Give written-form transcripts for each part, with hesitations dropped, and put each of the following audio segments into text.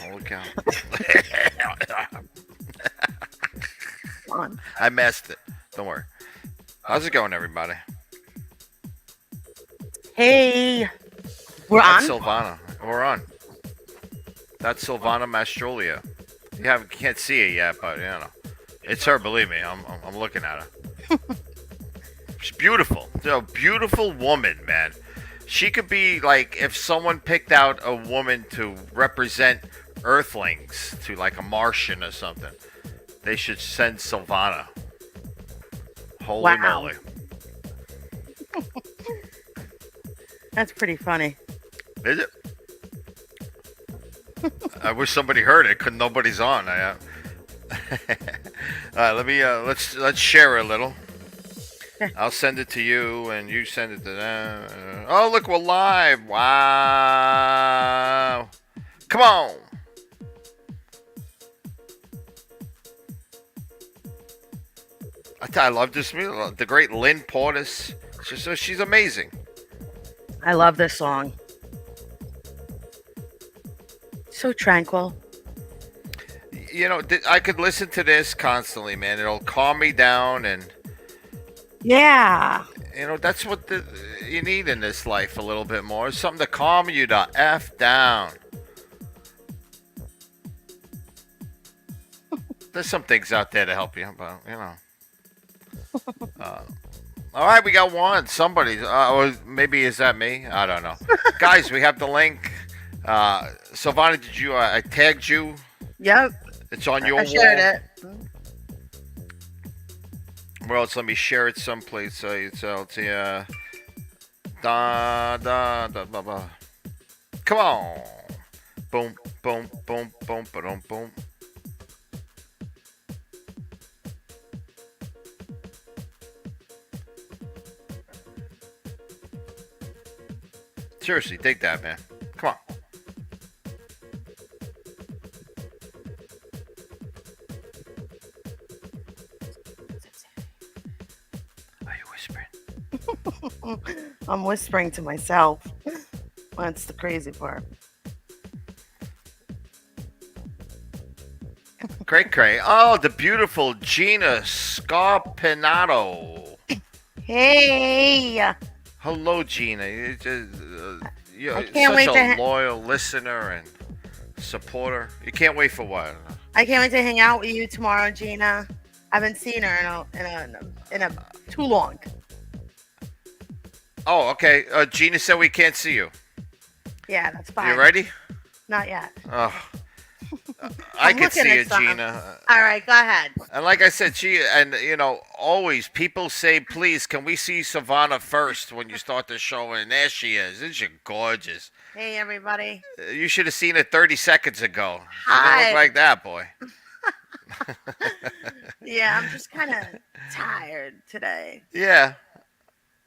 Holy cow. Come on. I messed it. Don't worry. How's it going, everybody? Hey, we're That's on. Silvana. We're on. That's Silvana Mastrolia. Can't see it yet, but it's her. Believe me, I'm looking at her. She's beautiful. She's a beautiful woman, man. She could be like if someone picked out a woman to represent Earthlings to like a Martian or something. They should send Silvana. Holy Wow, moly! that's pretty funny. Is it? I wish somebody heard it. Cause nobody's on. Let me let's share a little. Yeah. I'll send it to you, and you send it to them. Oh, look, we're live! Wow! Come on! I love this music. The great Lynn Portis. She's amazing. I love this song. So tranquil. I could listen to this constantly, man. It'll calm me down, and Yeah. that's what you need in this life a little bit more. Something to calm you the f down. There's some things out there to help you, but Uh, all right, we got one. Somebody, or maybe is that me? I don't know. Guys, we have the link. Silvana, did you? I tagged you. Yep. It's on your I shared wall. it. Where else? Let me share it someplace. It's da da da blah blah. Come on. Boom boom boom boom boom boom. Seriously, dig that, man. Come on. Are you whispering? I'm whispering to myself. That's the crazy part. Cray. Oh, the beautiful Gina Scarpinato. Hey, Hello, Gina. I You're can't such wait to. a loyal listener and supporter. You can't wait for what? I can't wait to hang out with you tomorrow, Gina. I haven't seen her in a too long. Oh, okay. Gina said we can't see you. Yeah, that's You fine. ready? Not yet. Oh, I I'm could looking see at you, something. Gina. All right, go ahead. And like I said, always people say, please, can we see Savannah first when you start the show? And there she is. Isn't she gorgeous? Hey, everybody. You should have seen it 30 seconds ago. She don't look Hi. like that, boy. Yeah, I'm just kind of tired today. Yeah,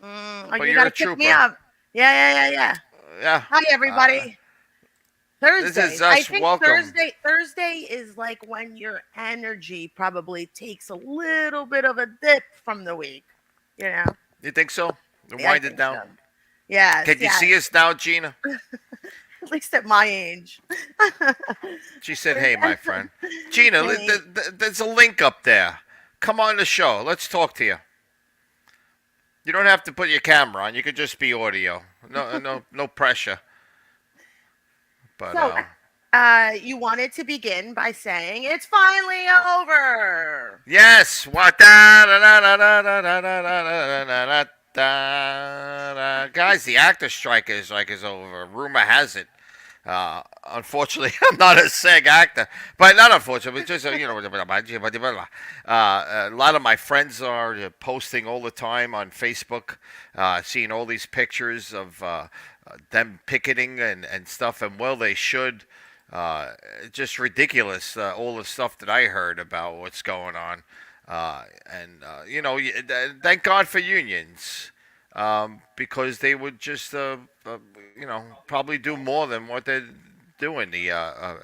Oh, but you you're gotta a pick me trooper. up. Yeah. Yeah. Hi, Uh, everybody. this Thursday. is I us. think Welcome. Thursday is like when your energy probably takes a little bit of a dip from the week. You know? You think so? Yeah, I Wind it think so. down. Yes, Can you yes. see us now, Gina? At least at my age. She said, hey, my friend. Gina, Hey. there's a link up there. Come on the show. Let's talk to you. You don't have to put your camera on. You could just be audio. No pressure. But So, you wanted to begin by saying it's finally over. yes. What? Guys, the actor strike is over. Rumor has it. Unfortunately, I'm not a SAG actor, but not unfortunately, just a lot of my friends are posting all the time on Facebook, seeing all these pictures of them picketing and stuff, and well, they should. Just ridiculous, all the stuff that I heard about what's going on, and thank God for unions, because they would just probably do more than what they're doing. The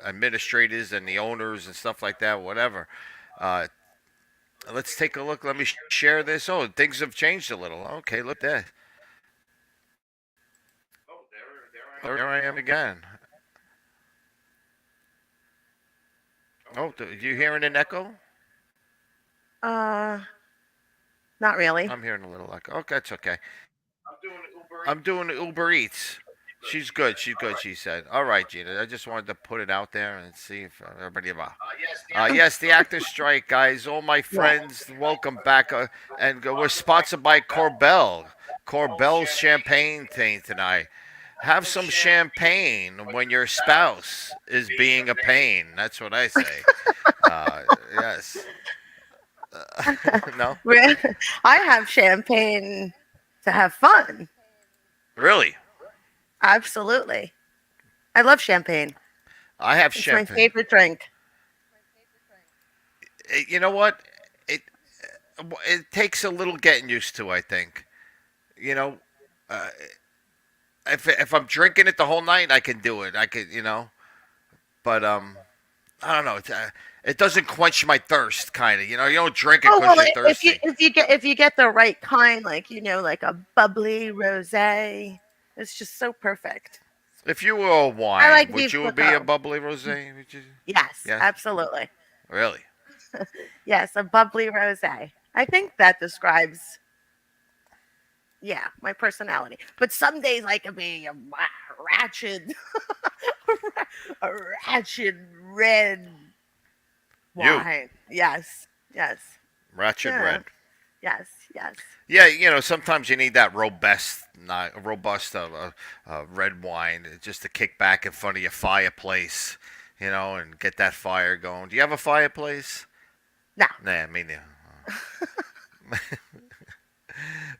administrators and the owners and stuff like that, whatever. Uh, let's take a look. Let me share this. Oh, things have changed a little. Okay, look there. There I am again. Oh, you hearing an echo? Uh, not really. I'm hearing a little echo. Okay, that's okay. I'm doing Uber Eats. She's good. She's good. She said. All right, Gina. I just wanted to put it out there and see if everybody. Yes, the actor strike, guys. All my Yeah. friends, welcome back. And we're sponsored by Corbel. Corbel's champagne thing tonight. Have some champagne when your spouse is being a pain. That's what I say. Yes. No. I have champagne to have fun. Really. Absolutely. I love champagne. I have It's my champagne. favorite drink. You know what? It it takes a little getting used to. I think. You know, uh, if I'm drinking it the whole night, I can do it. I could, but I don't know. It doesn't quench my thirst, kind of. You don't drink it Oh because well, you're thirsty. if you get the right kind, like like a bubbly rosé, it's just so perfect. If you were a I wine, like would Vive you be a Clicquot. bubbly rosé? Would you? Yes, Yes. absolutely. Really? Yes, a bubbly rosé. I think that describes, yeah, my personality. But some days I can be a ratchet, a ratchet red You wine. Yes, yes, ratchet yeah, red. yes, yes. Yeah, sometimes you need that robust red wine just to kick back in front of your fireplace, and get that fire going. Do you have a fireplace? No, Nah, me neither.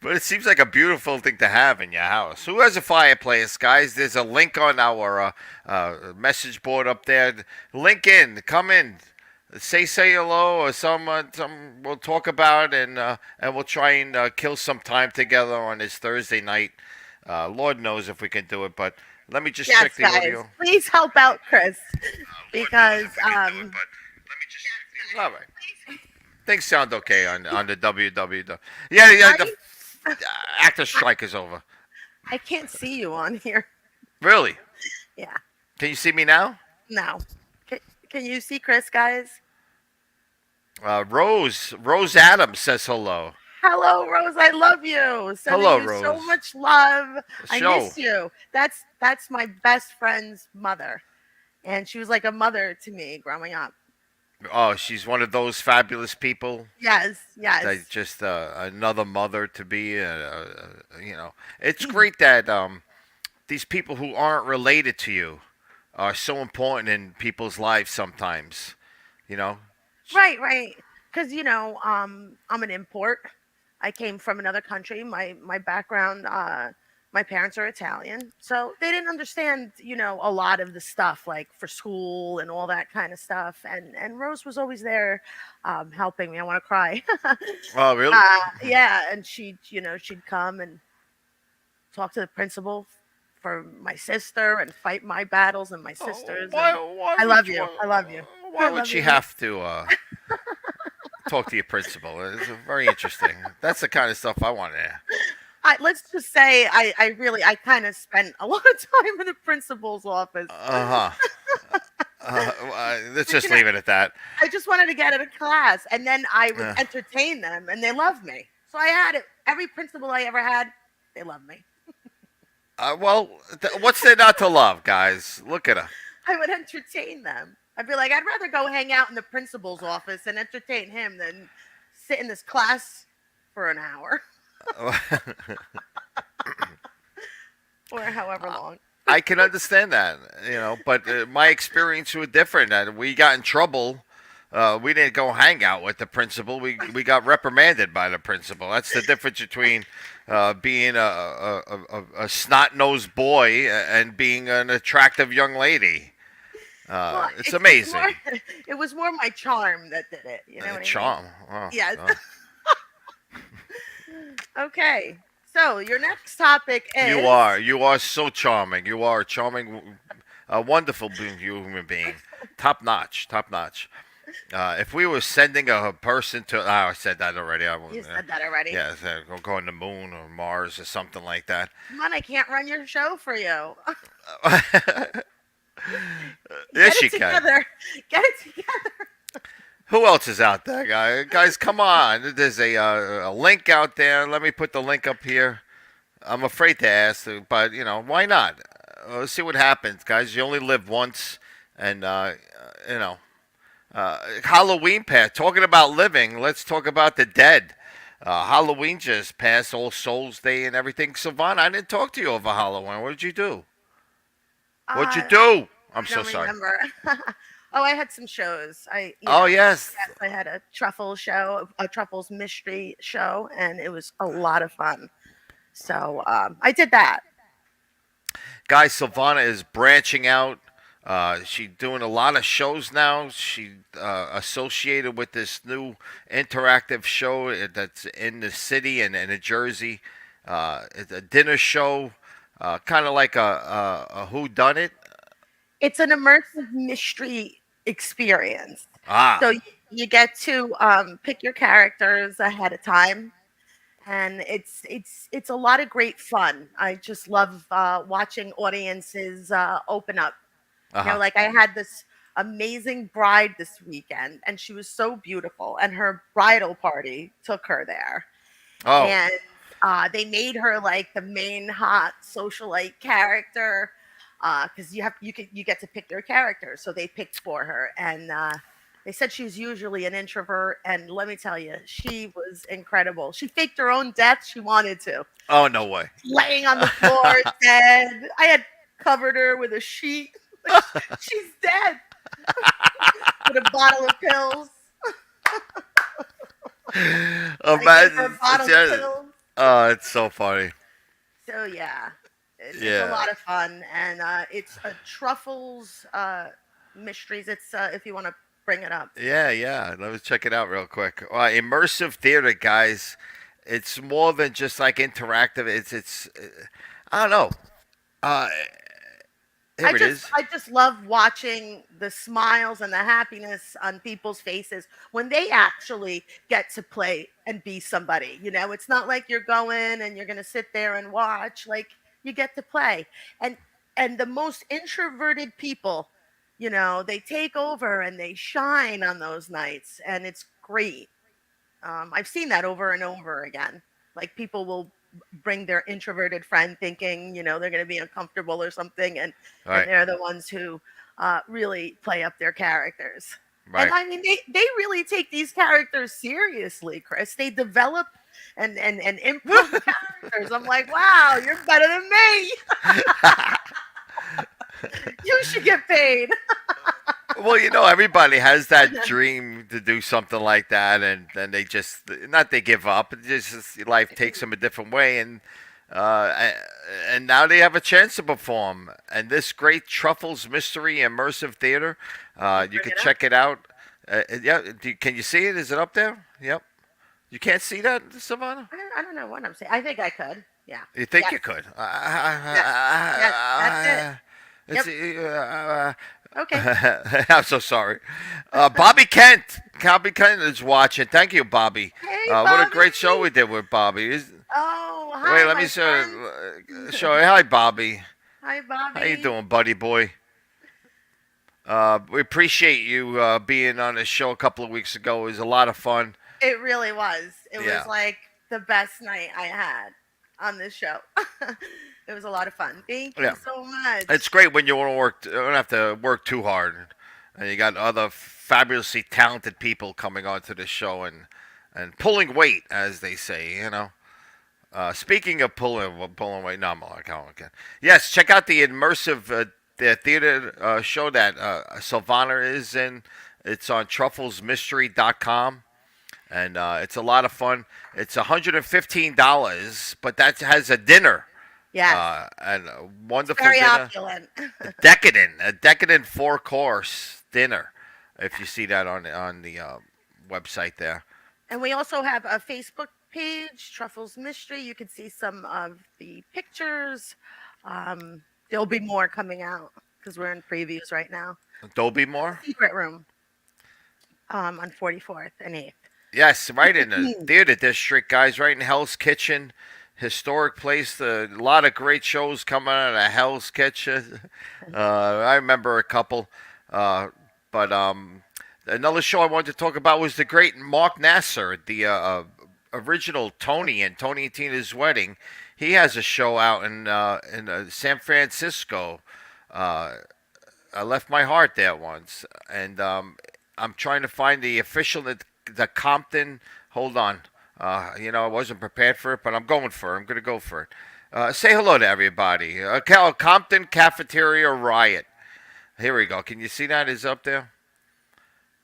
But it seems like a beautiful thing to have in your house. Who has a fireplace, guys? There's a link on our message board up there. Link in, come in, say hello, or some we'll talk about, and we'll try and kill some time together on this Thursday night. Lord knows if we can do it, but let me just check yes, the guys, audio. please help out Chris Lord knows because if we can do it, but let me just. All right. Things sound okay on the WWW. Yeah, yeah. The actor strike is over. I can't see you on here. Really? Yeah, Can you see me now? no. Can, can you see Chris, guys? Rose Adams says hello. Hello, Rose. I love you. Sending Hello, you so Rose. much love. I Show. miss you. That's my best friend's mother, and she was like a mother to me growing up. Oh, she's one of those fabulous people. Yes, That yes. just another mother to be. It's great that these people who aren't related to you are so important in people's lives. Sometimes, you know. Right, right. Because I'm an import. I came from another country. My background, my parents are Italian, so they didn't understand, a lot of the stuff like for school and all that kind of stuff. And Rose was always there, helping me. I want to cry. Oh, really? Yeah, and she'd come and talk to the principal for my sister and fight my battles and my Oh, sisters. why? And Why I would love you? you. I love you. Why I would love she you. have to talk to your principal? It's very interesting. That's the kind of stuff I want to. Let's just say I kind of spent a lot of time in the principal's office. Uh huh. Let's But, just leave it at that. I just wanted to get out of class, and then I would Uh, entertain them, and they loved me. So I had it. Every principal I ever had, they loved me. well, what's there not to love, guys? Look at her. I would entertain them. I'd be like, I'd rather go hang out in the principal's office and entertain him than sit in this class for an hour or however long. I can understand that, but my experience was different. We got in trouble. We didn't go hang out with the principal. We got reprimanded by the principal. That's the difference between being a snot nosed boy and being an attractive young lady. Well, It's it's more, amazing. it was more my charm that did it. You know what I mean? Charm. Oh, Yes. oh. Okay. So your next topic is You are so charming. You are a charming, a wonderful human being, top notch, top notch. If we were sending a person to, I said that already. I you wouldn't. said that already. Yeah, go on the moon or Mars or something like that. Come on, I can't run your show for you. Yes, Get she it can. together. Get it together. Who else is out there, guys? Come on. There's a link out there. Let me put the link up here. I'm afraid to ask, but why not? Let's see what happens, guys. You only live once, and you know, Halloween passed. Talking about living, let's talk about the dead. Halloween just passed, All Souls Day and everything. Silvana, I didn't talk to you over Halloween. What did you do? What'd you I do? I'm so don't sorry. remember. Oh, I had some shows. Oh yes, Yes, I had a truffle show, a truffles mystery show, and it was a lot of fun. So I did that. guys. Silvana is branching out. She's doing a lot of shows now. She associated with this new interactive show that's in the city and in Jersey. It's a dinner show, kind of like a who done it. It's an immersive mystery experience. Ah, So you get to pick your characters ahead of time, and it's a lot of great fun. I just love watching audiences open up. uh huh. Like I had this amazing bride this weekend, and she was so beautiful, and her bridal party took her there, Oh, and they made her like the main hot socialite character because you get to pick their character, so they picked for her, and they said she's usually an introvert, and let me tell you, she was incredible. She faked her own death. She wanted to, oh no way. laying on the floor dead. I had covered her with a sheet. Like, she's dead with a bottle of pills. I gave her a Imagine, bottle of pills. oh, it's so funny. So yeah, it's a Yeah, lot of fun, and it's a truffles mysteries. It's if you want to bring it up. yeah. Let me check it out real quick. Immersive theater, guys. It's more than just like interactive. It's I don't know. Uh, I here it just is. I just love watching the smiles and the happiness on people's faces when they actually get to play and be somebody. It's not like you're going and you're going to sit there and watch. Like you get to play. And and the most introverted people, they take over and they shine on those nights, and it's great. I've seen that over and over again. Like people will bring their introverted friend thinking, they're going to be uncomfortable or something, and All and right, they're the ones who really play up their characters. And right. I mean, they really take these characters seriously, Chris. They develop and improve the characters. I'm like, wow, you're better than me. You should get paid. Well, everybody has that dream to do something like that, and then they just not they give up. It's just life takes them a different way, uh, and now they have a chance to perform. And this great Truffles Mystery Immersive Theater, you Bring can it up. check it out. Yeah, can you see it? Is it up there? Yep. You can't see that, Savannah? I don't know what I'm saying. I think I could. Yeah. You think Yes. you could? Yes. Yes. That's it. It's, Yep. Okay. I'm so sorry. Bobby Kent. Bobby Kent is watching. Thank you, Bobby. Hey, What a great show Bobby. we did with Bobby. Oh, Wait, hi, let me my show. friend. Show. Hi, Bobby. Hi, How you Bobby. doing, buddy boy? We appreciate you being on the show a couple of weeks ago. It was a lot of fun. It really was. It was Yeah. like the best night I had on this show. It was a lot of fun. Thank you Yeah. so It's much. great when you want to work. You don't have to work too hard, and you got other fabulously talented people coming onto the show and pulling weight, as they say. Speaking of pulling weight, no, I'm like, oh, okay. Yes, check out the immersive the theater show that Silvana is in. It's on trufflesmystery.com, and it's a lot of fun. It's $115, but that has a dinner, Yes. and a wonderful Very dinner, opulent. a decadent four-course dinner. If you see that on the website there. And we also have a Facebook page, Truffles Mystery. You can see some of the pictures. There'll be more coming out because we're in previews right now. Dolby More. Secret Room on 44th and 8th. Yes, right in the theater district, guys. Right in Hell's Kitchen, historic place. A lot of great shows coming out of Hell's Kitchen. I remember a couple, but Another show I wanted to talk about was the great Mark Nasser, the original Tony and Tony and Tina's Wedding. He has a show out in San Francisco. Uh, I left my heart there once, and I'm trying to find the official the Compton. Hold on, I wasn't prepared for it, but I'm going for it. I'm going to go for it. Say hello to everybody. Compton Cafeteria Riot. Here we go. Can you see that? Is up there?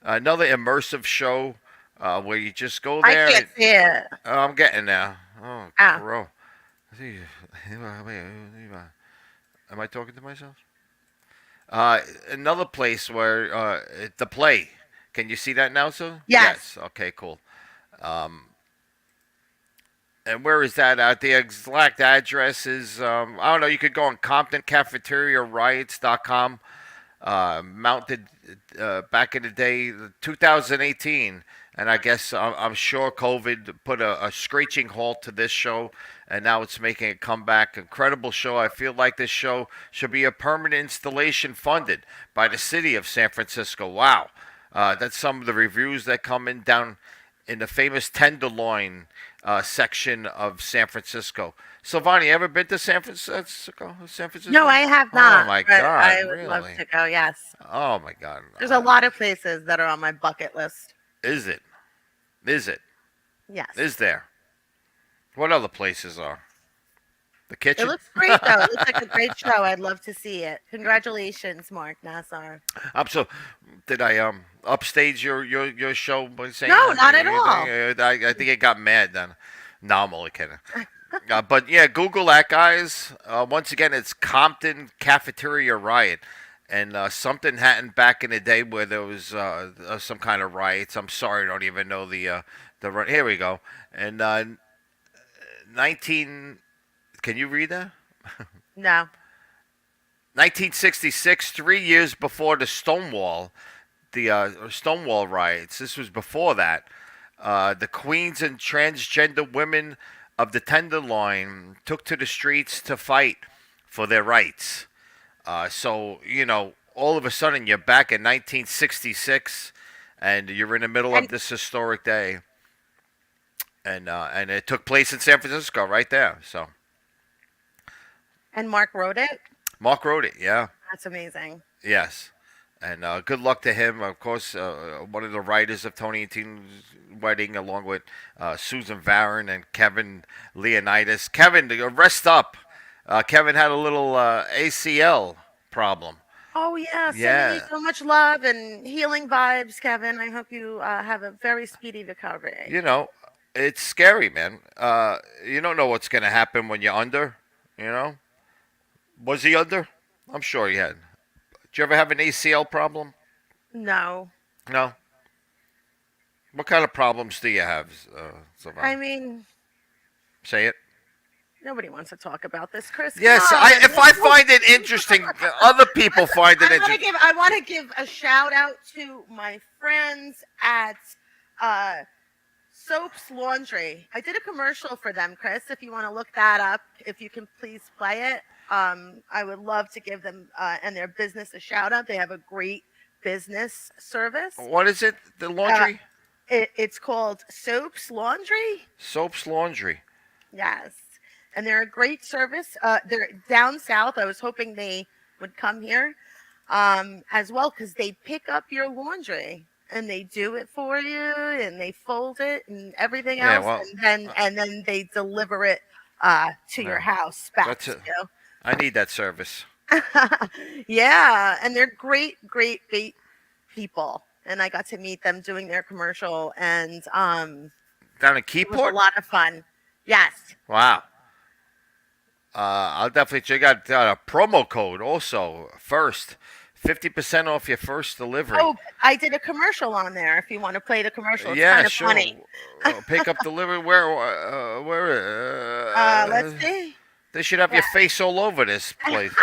Another immersive show where you just go I there. can't see it. Oh, I'm getting there. Oh, Ah, bro. Am I talking to myself? Another place where the play. Can you see that now, sir? yes. Yes. Okay, cool. Um, and where is that at? The exact address is, I don't know, you could go on ComptonCafeteriaRiots.com. Mounted back in the day, 2018. And I guess I'm sure COVID put a screeching halt to this show, and now it's making a comeback. Incredible show. I feel like this show should be a permanent installation funded by the city of San Francisco. Wow. That's some of the reviews that come in down in the famous Tenderloin section of San Francisco. Silvana, you ever been to San Francisco? San Francisco? No, I have Oh not. my But God! I would love Really? to go. Yes. Oh my God! There's a lot of places that are on my bucket list. Is it? Is it? Yes. Is there? What other places are? The It kitchen? looks great, though. It looks like a great show. I'd love to see it. Congratulations, Mark Nassar. I'm so. Did I upstage your show by saying No, that? not at all. I think it got mad then. No, I'm only kidding. But yeah, Google that, guys. Once again, it's Compton Cafeteria Riot, and something happened back in the day where there was some kind of riots. I'm sorry, I don't even know the run. Here we go. And 19. Can you read that? No. 1966, 3 years before the Stonewall riots. This was before that. The queens and transgender women of the Tenderloin took to the streets to fight for their rights. So, all of a sudden you're back in 1966 and you're in the middle of And this historic day. And it took place in San Francisco right there. So and Mark wrote it. Mark wrote it, yeah. That's amazing. Yes. And good luck to him. Of course, one of the writers of Tony and Tina's Wedding, along with Susan Varon and Kevin Leonidas. Kevin, rest up. Kevin had a little ACL problem. Oh yeah, sending you Yeah. so much love and healing vibes, Kevin. I hope you have a very speedy recovery. You know, it's scary, man. You don't know what's going to happen when you're under, you know? Was he under? I'm sure he had. Did you ever have an ACL problem? No. No. What kind of problems do you have, I Savannah? mean, Say it. nobody wants to talk about this, Chris. Come Yes, on. if I find it interesting, other people find it interesting. I want to give a shout out to my friends at Soaps Laundry. I did a commercial for them, Chris. If you want to look that up, if you can please play it. I would love to give them and their business a shout out. They have a great business service. What is it? The laundry? It's called Soaps Laundry. Soaps Laundry. Yes. And they're a great service. They're down south. I was hoping they would come here as well because they pick up your laundry and they do it for you and they fold it and everything Yeah, else. well, And then they deliver it to your no, house back that's to it. I need that service. you. Yeah. And they're great, great, great people. And I got to meet them doing their commercial and Down in it was a Keyport? lot of fun. Yes. Wow. I'll definitely check out a promo code also. First, 50% off your first delivery. Oh, I did a commercial on there. If you want to play the commercial, it's Yeah, kind of sure. funny. Pick up delivery. Let's see. They should have your face all over this place.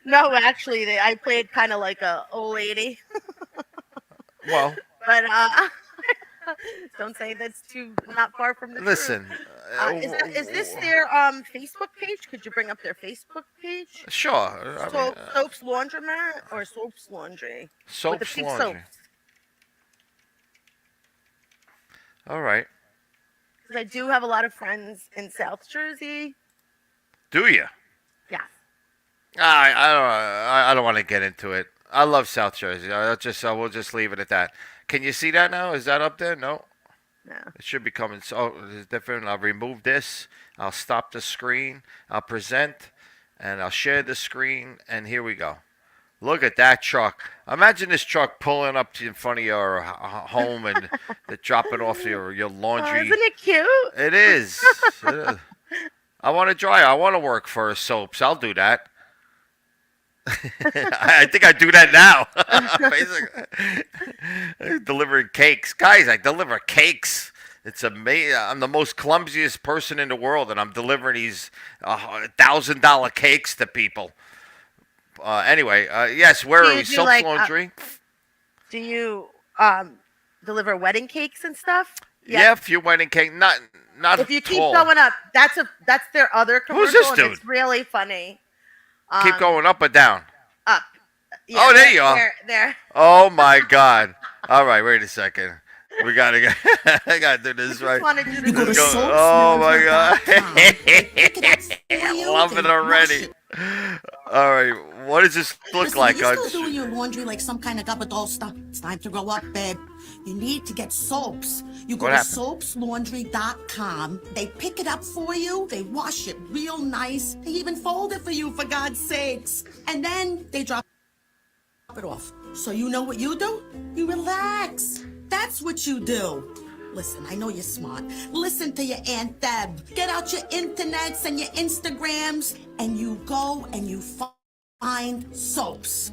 No, actually, I played kind of like a old lady, Well, but don't say that's too not far from the listen. truth. Is this their Facebook page? Could you bring up their Facebook page? Sure. Soaps Laundromat or Soaps Laundry? With the Soaps pink Laundry. soaps. All right. Because I do have a lot of friends in South Jersey. Do you? Yes. I don't want to get into it. I love South Jersey. We'll just leave it at that. Can you see that now? Is that up there? No. No. It should be coming. So it's different. I'll remove this. I'll stop the screen. I'll present, and I'll share the screen. And here we go. Look at that truck. Imagine this truck pulling up in front of your home and dropping off your Oh, laundry. isn't it cute? It is. It is. I want to dry. I want to work for soaps. I'll do that. I think I do that now. Basically, delivering cakes, guys. I deliver cakes. It's amazing. I'm the most clumsiest person in the world, and I'm delivering these $1,000 cakes to people. Anyway, yes. Where Do are you we? do Soap like laundry. do you deliver wedding cakes and stuff? Yeah, a few wedding cake. Not If you keep tall. going up, that's their other Who's commercial, this and dude? it's really funny. Keep Um, going up or down. Up. Yeah, Oh, there you are. There. Oh my God! All right, wait a second. We gotta get. I gotta do this Just right. wanted you to You go to Let's go. know. Oh my God! Pick it up for you, Love it they already. wash it. All right, what does this look Listen, like? you're still doing your laundry like some kind of gabadosta. It's time to grow up, babe. You need to get soaps. You go What to happened? soapslaundry.com. They pick it up for you. They wash it real nice. They even fold it for you, for God's sakes. And then they drop it off. So you know what you do? You relax. That's what you do. Listen, I know you're smart. Listen to your Aunt Deb. Get out your internets and your Instagrams, and you go and you find soaps.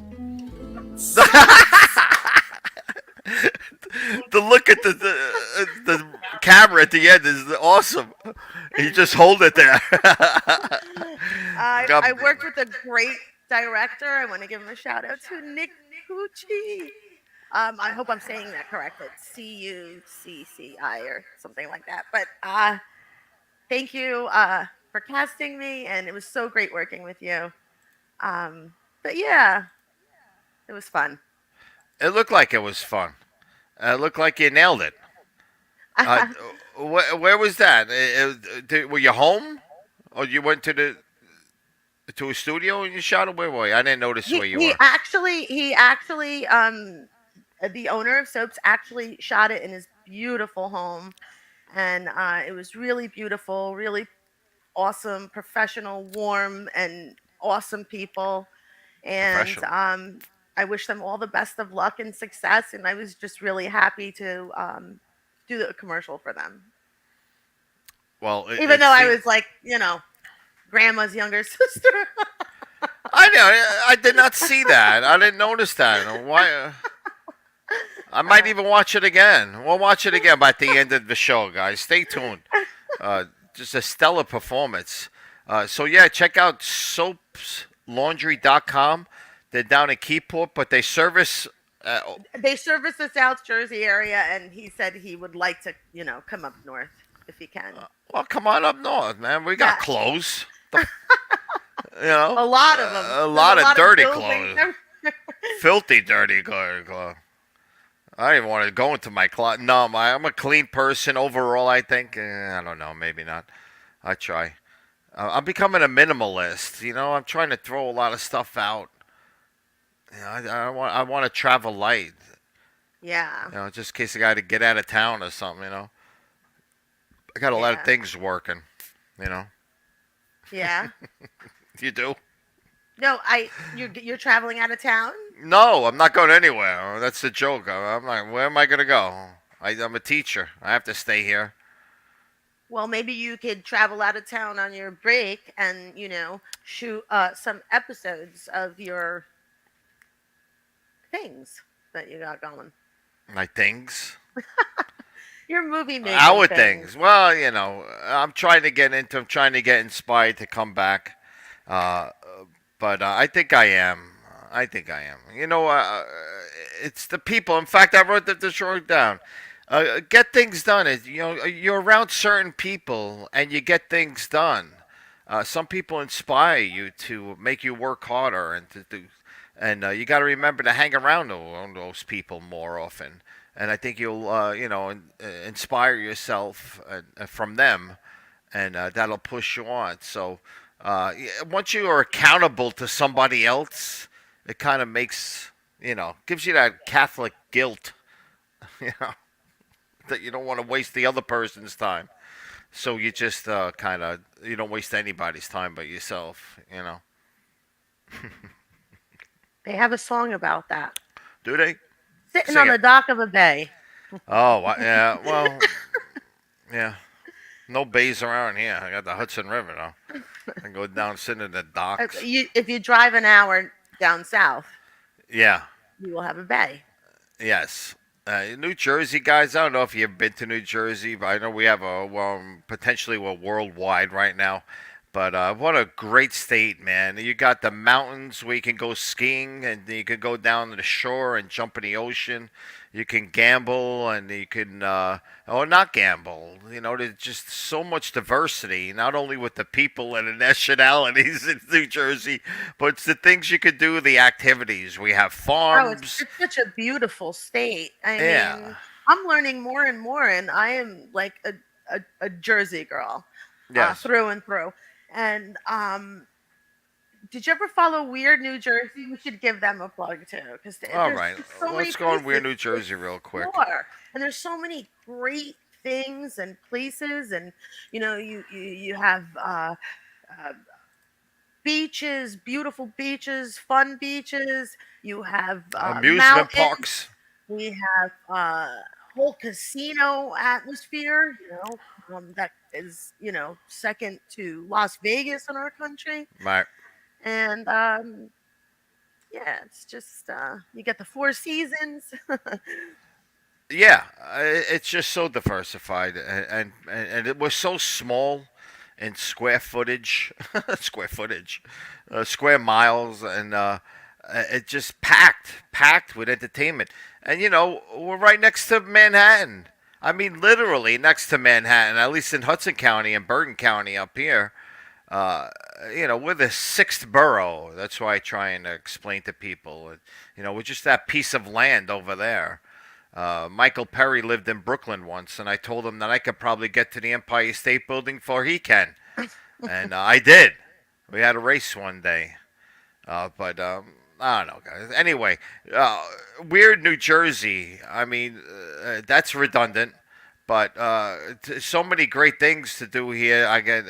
The look at the camera at the end is awesome. You just hold it there. I worked with a great director. I want to give him a shout out to Nick Cucci. I hope I'm saying that correct. It's Cucci or something like that. But thank you for casting me, and it was so great working with you. But yeah, it was fun. It looked like it was fun. It looked like you nailed it. Uh, where was that? Were you home, or you went to a studio and you shot it? Where were you? I didn't notice he, where you he were. actually the owner of Soaps actually shot it in his beautiful home, and it was really beautiful, really awesome, professional, warm, and awesome people. And Professional. I wish them all the best of luck and success. And I was just really happy to do the commercial for them, Well, even though I was like, grandma's younger sister. I know. I did not see that. I didn't notice that. Why? I might even watch it again. We'll watch it again by the end of the show, guys. Stay tuned. Just a stellar performance. So yeah, check out soapslaundry.com. They're down in Keyport, but they service. They service the South Jersey area, and he said he would like to, come up north if he can. Well, come on up north, man. We got Yeah. clothes. A lot of them. A lot of dirty buildings. clothes. Filthy, dirty clothes. I don't even want to go into my closet. No, I'm a clean person overall, I think. I don't know. Maybe not. I try. I'm becoming a minimalist. I'm trying to throw a lot of stuff out. I want to travel light. Yeah. Just in case I got to get out of town or something. I got a lot of Yeah. things working. Yeah. You do? No, you're traveling out of town. No, I'm not going anywhere. That's the joke. I'm like, where am I going to go? I'm a teacher. I have to stay here. Well, maybe you could travel out of town on your break and shoot some episodes of your things that you got going. My things. Your movie making Our things. things. Well, I'm trying to get inspired to come back. But I think I am. It's the people. In fact, I wrote this wrote down. Get things done. You're around certain people and you get things done. Some people inspire you to make you work harder and to do. And you got to remember to hang around those people more often. and I think you'll inspire yourself from them, and that'll push you on. So once you are accountable to somebody else, it kind of makes gives you that Catholic guilt, you know, that you don't want to waste the other person's time. So you just kind of you don't waste anybody's time but yourself, you know. They have a song about that. Do they? Sitting Sing on it. the dock of a bay. Oh, yeah. Well, yeah. No bays around here. I got the Hudson River though. I can go down, sit in the docks. If you drive an hour down south, Yeah. you will have a bay. Yes. New Jersey guys, I don't know if you've been to New Jersey, but I know we have potentially we're worldwide right now. But what a great state, man. You got the mountains where you can go skiing and you can go down to the shore and jump in the ocean. You can gamble and you can, or not gamble. You know, there's just so much diversity, not only with the people and the nationalities in New Jersey, but it's the things you could do, the activities. We have Oh, farms. it's such a beautiful state. I Yeah. mean, I'm learning more and more, and I am like a Jersey girl, Yes. through and through. And did you ever follow Weird New Jersey? We should give them a plug too, because All there's right. just so many Let's go on Weird places New Jersey to real quick. explore. And there's so many great things and places, and you have uh, beaches, beautiful beaches, fun beaches. You have Amusement mountains. parks. We have whole casino atmosphere. That is second to Las Vegas in our country. Right. And yeah, it's just you get the Four Seasons. Yeah, it's just so diversified, and it was so small in square footage, square miles, and it just packed with entertainment. And we're right next to Manhattan. I mean, literally next to Manhattan, at least in Hudson County and Bergen County up here. We're the sixth borough. That's why I try and explain to people. We're just that piece of land over there. Michael Perry lived in Brooklyn once, and I told him that I could probably get to the Empire State Building before he can. And I did. We had a race one day. But I don't know, guys. Anyway, weird New Jersey. I mean, that's redundant. But so many great things to do here.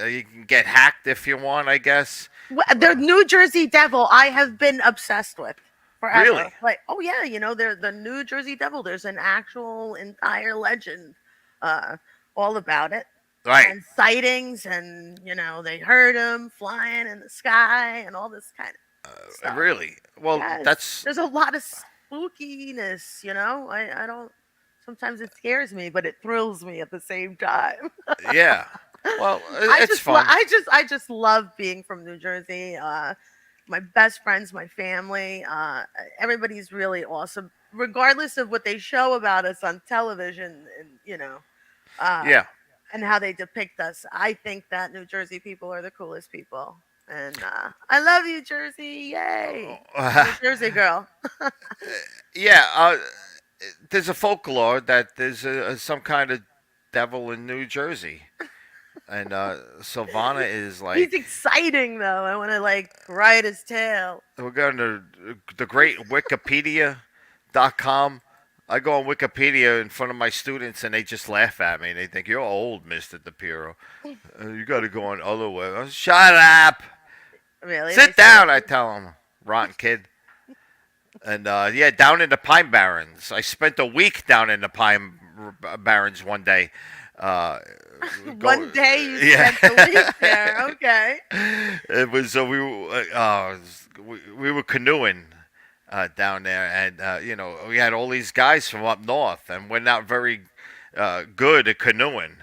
You can get hacked if you want, I guess. The New Jersey Devil, I have been obsessed with forever. Really? Like, oh yeah, they're the New Jersey Devil. There's an actual entire legend, all about it. Right. And sightings, and they heard him flying in the sky, and all this kind of stuff. Really? Well, Yes. There's a lot of spookiness. I don't. Sometimes it scares me, but it thrills me at the same time. Yeah. Well, I it's just, fun. I just love being from New Jersey. My best friends, my family, everybody's really awesome, regardless of what they show about us on television, and Yeah. and how they depict us. I think that New Jersey people are the coolest people, and I love you, Jersey! Yay, New Jersey girl. Yeah. There's a folklore that there's some kind of devil in New Jersey, and Silvana is like. He's exciting though. I want to ride his tail. We're going to the great Wikipedia.com. I go on Wikipedia in front of my students, and they just laugh at me. They think you're old, Mr. DePierro. You got to go on other way. Shut up. Really? Sit down. I tell them, rotten kid. And yeah, down in the Pine Barrens. I spent a week down in the Pine Barrens one day. One day you spent a week there. Okay. It was we were canoeing down there, and we had all these guys from up north, and we're not very good at canoeing.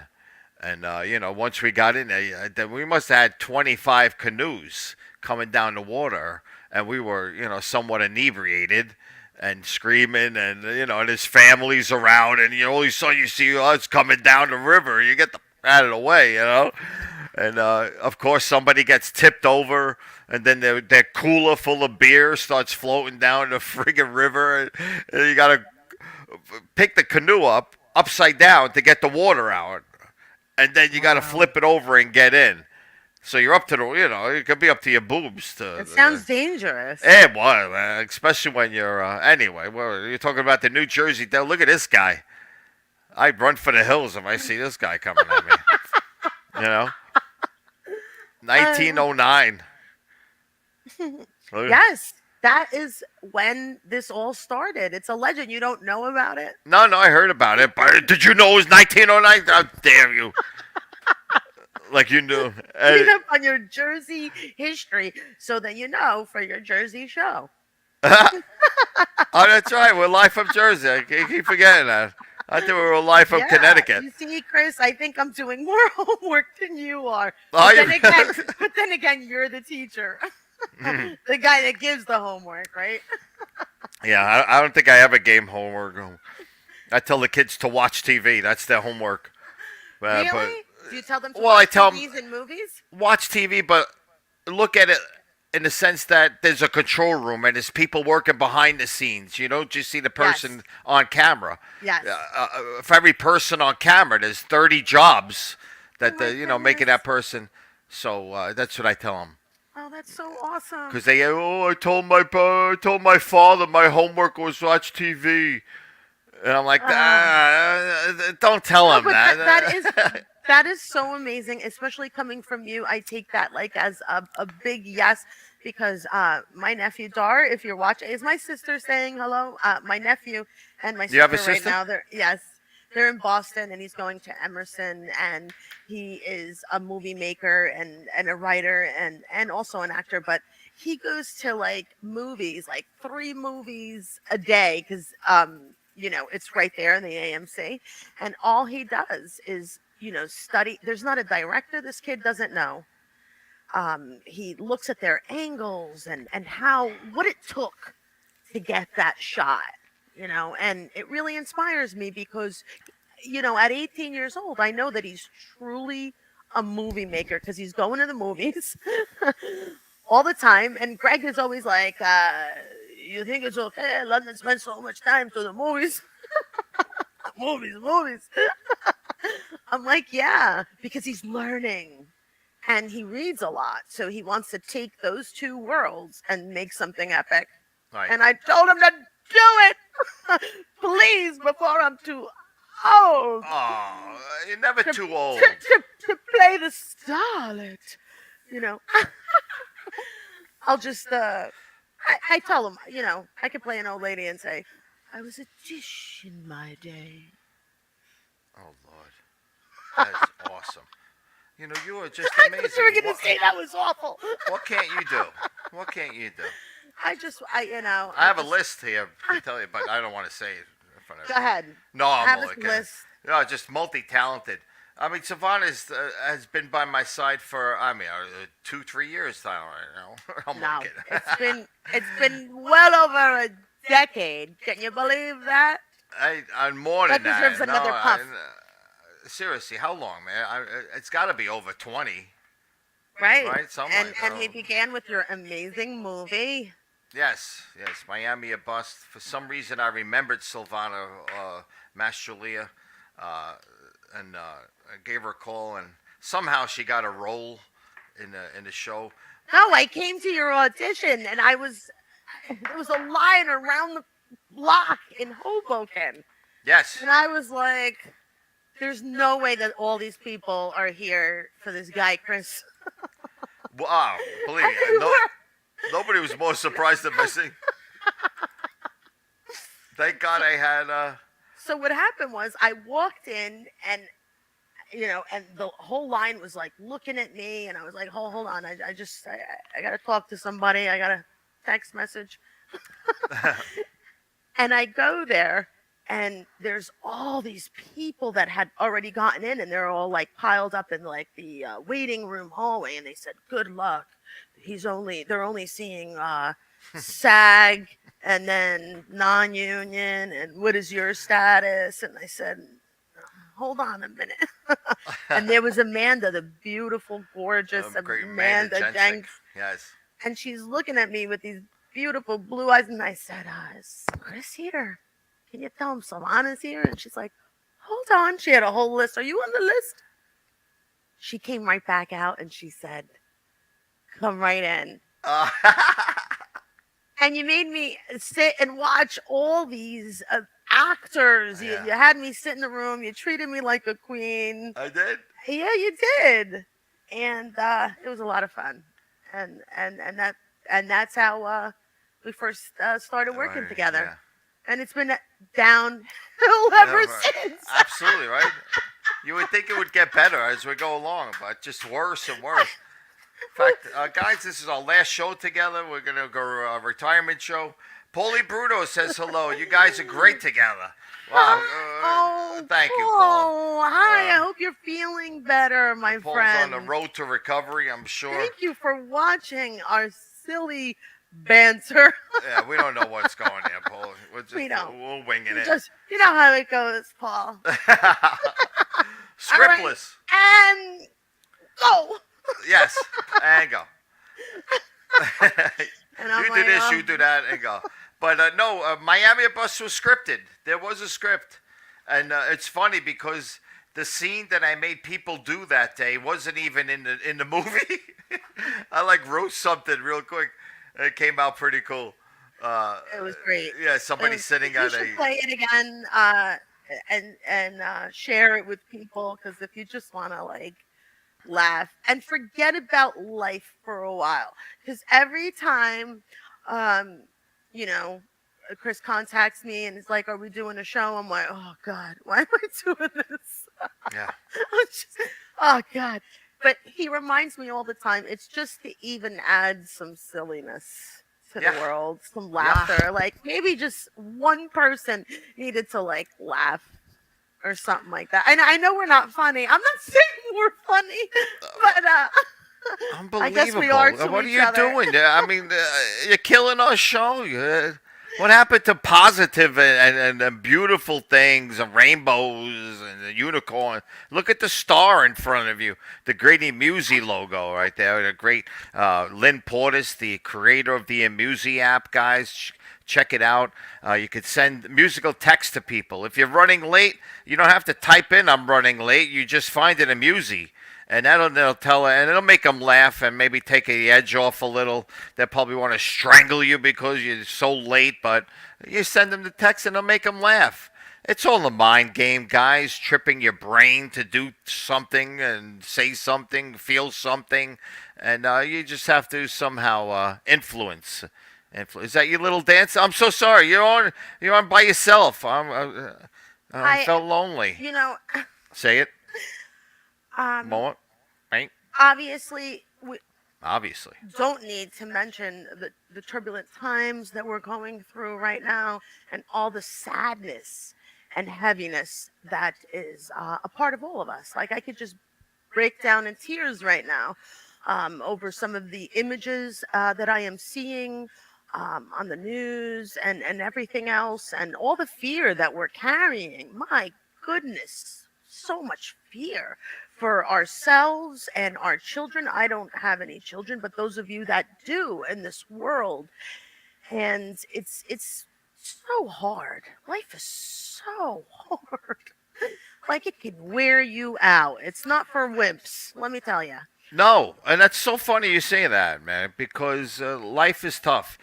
And once we got in there, we must have had 25 canoes coming down the water. And we were, somewhat inebriated and screaming, and and his family's around, and all of a sudden you see us coming down the river. You get the out of the way, and of course somebody gets tipped over, and then their cooler full of beer starts floating down the friggin' river, and you gotta pick the canoe up upside down to get the water out, and then you got to Wow. flip it over and get in. So you're up to the, it could be up to your boobs to. It sounds dangerous. It was, man, especially when you're. Anyway, well, you're talking about the New Jersey. Look at this guy. I'd run for the hills if I see this guy coming at me. You know, 1909. Yes, that is when this all started. It's a legend. You don't know about it? No, I heard about it, but did you know it was 1909? How dare you? Like you knew. Read up on your Jersey history so that you know for your Jersey show. Oh, that's right. We're live from Jersey. I keep forgetting that. I think we were live from Connecticut. You see, Chris, I think I'm doing more homework than you are. Oh, But then again, you're the teacher. The guy that gives the homework, right? Yeah, I don't think I ever gave homework. I tell the kids to watch TV. That's their homework. Really? But, Do you tell them to well, I watch tell TVs and movies? watch TV, but look at it in the sense that there's a control room and there's people working behind the scenes. You don't just see the person on camera. Yes. For every person on camera, there's 30 jobs that making goodness. that person. So that's what I tell them. Oh, that's so awesome. Because I told my father my homework was watch TV, and I'm like, don't tell him But that. that is so amazing, especially coming from you. I take that like as a big yes, because my nephew Dar, if you're watching, is my sister saying hello? My nephew and my sister You have a right sister? now. They're in Boston, and he's going to Emerson, and he is a movie maker and a writer and also an actor. But he goes to like movies, like 3 movies a day, because it's right there in the AMC, and all he does is study. There's not a director. This kid doesn't know. He looks at their angles and what it took to get that shot. And it really inspires me because, at 18 years old, I know that he's truly a movie maker because he's going to the movies all the time. And Greg is always like, you think it's okay? London spends so much time to the movies. movies. I'm like, yeah, because he's learning and he reads a lot. So he wants to take those 2 worlds and make something epic. Right. And I told him to do it, please, before I'm too old. Oh, you're never too old. To play the starlet, I'll just I tell him, I could play an old lady and say, I was a dish in my day. Oh Lord, that's awesome. You are just I amazing. thought you were gonna say that was awful. What can't you do? What can't you do? I have a list here to tell you, but I don't want to say it in front of Go ahead. No, I'm Have only a kidding. list. No, just multi-talented. I mean, Silvana has been by my side for 2-3 years now. I'm No, only kidding. it's been well over a decade. Can you believe that? I'm more than That that. deserves another puff. Seriously, how long, man? It's got to be over 20. Right. Right, something And like and that. he began with your amazing movie. Yes, Miami a Bust. For some reason, I remembered Silvana Mastrolia, and I gave her a call, and somehow she got a role in the show. No, I came to your audition and there was a line around the block in Hoboken. Yes. And I was like, there's no way that all these people are here for this guy, Chris. Wow, believe me, nobody was more surprised than my singing. Thank God I had. So what happened was I walked in and and the whole line was like looking at me, and I was like, hold on, I gotta talk to somebody. I got a text message. And I go there, and there's all these people that had already gotten in, and they're all like piled up in like the waiting room hallway, and they said, good luck. They're only seeing SAG and then non-union, and what is your status? And I said, hold on a minute. And there was Amanda, the beautiful, gorgeous Great Amanda Jenks. Yes. And she's looking at me with these beautiful blue eyes, and I said, is Chris here? can you tell him Silvana's here? And she's like, hold on. She had a whole list. Are you on the list? She came right back out and she said, come right in. Uh, And you made me sit and watch all these actors. You yeah, had me sit in the room. You treated me like a queen. I did. Yeah, you did. And it was a lot of fun. And that's how we first started working Right, together. yeah. And it's been downhill Yeah, ever right. since. Absolutely, right? You would think it would get better as we go along, but just worse and worse. In fact, guys, this is our last show together. We're going to go retirement show. Paulie Bruno says hello. You guys are great together. Wow. Oh, Thank you, Paul. Paul. Hi, I Uh, hope you're feeling better, my Paul's friend. on the road to recovery, I'm sure. Thank you for watching our silly banter. Yeah, we don't know what's going on, Paul. We don't. We're winging it. Just, you know how it goes, Paul. Scriptless. And go. Yes, and go. And I'm You do like, this, you do that, and go. But no, Miami Bus was scripted. There was a script, and it's funny because the scene that I made people do that day wasn't even in the movie. I like wrote something real quick. It came out pretty cool. it was great. Yeah, somebody sitting You at should a. play it again and share it with people because if you just want to like laugh and forget about life for a while, because every time, um, you know, Chris contacts me and is like, "Are we doing a show?" I'm like, "Oh God, why am I doing this?" Yeah. Oh God. But he reminds me all the time. It's just to even add some silliness to the Yeah. world, some Yeah. laughter. Like maybe just one person needed to like laugh or something like that. And I know we're not funny. I'm not saying we're funny, but Unbelievable. I guess we are to What are each you other. doing? I mean, you're killing our show. What happened to positive and beautiful things and rainbows and the unicorn? Look at the star in front of you, the great Amusey logo right there. The great Lynn Portis, the creator of the Amusey app, guys. Check it out. You could send musical text to people. If you're running late, you don't have to type in "I'm running late." You just find an Amusey. And they'll tell, and it'll make them laugh and maybe take the edge off a little. They'll probably want to strangle you because you're so late, but you send them the text and it'll make them laugh. It's all a mind game, guys, tripping your brain to do something and say something, feel something, and you just have to somehow influence. Is that your little dance? I'm so sorry. You're on by yourself. I I, felt lonely. you know, Say it. um, Moment. Right? obviously we Obviously. don't need to mention the turbulent times that we're going through right now and all the sadness and heaviness that is a part of all of us. Like I could just break down in tears right now over some of the images that I am seeing on the news and everything else, and all the fear that we're carrying. My goodness, so much fear for ourselves and our children. I don't have any children, but those of you that do in this world, and it's so hard. Life is so hard. Like it can wear you out. It's not for wimps, let me tell you. No, and that's so funny you say that, man, because life is tough.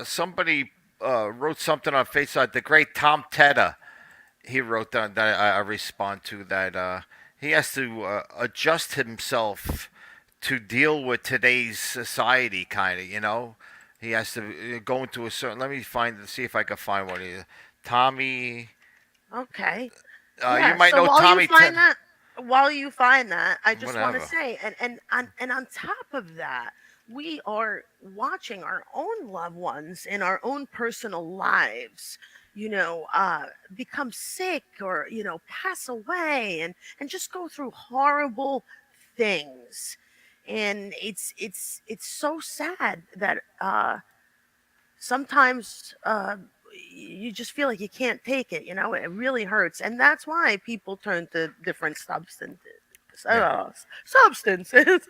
Somebody wrote something on Facebook. The great Tom Tedder, he wrote that I respond to that. He has to adjust himself to deal with today's society, kind of. He has to go into a certain. Let me see if I can find one. Tommy. Okay. You might So know while Tommy. you find that, I just want to Whatever. say, and on top of that, we are watching our own loved ones in our own personal lives, become sick or pass away and just go through horrible things, and it's so sad that sometimes you just feel like you can't take it. It really hurts, and that's why people turn to different Yeah. substances.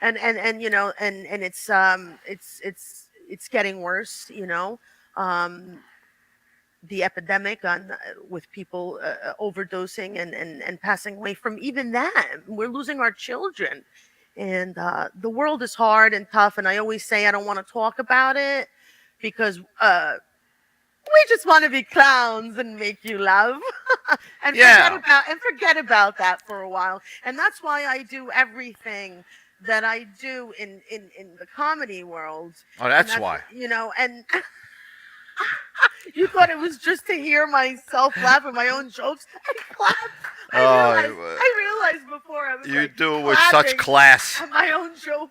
And it's getting worse. um the epidemic on with people overdosing and passing away from even that. We're losing our children, and the world is hard and tough. And I always say I don't want to talk about it because we just want to be clowns and make you laugh and Yeah. forget about that for a while. And that's why I do everything that I do in the comedy world. Oh, And that's why. and you thought it was just to hear myself laugh at my own jokes and clap. Oh, I realized before I was you like do it with such clapping class. at my own joke.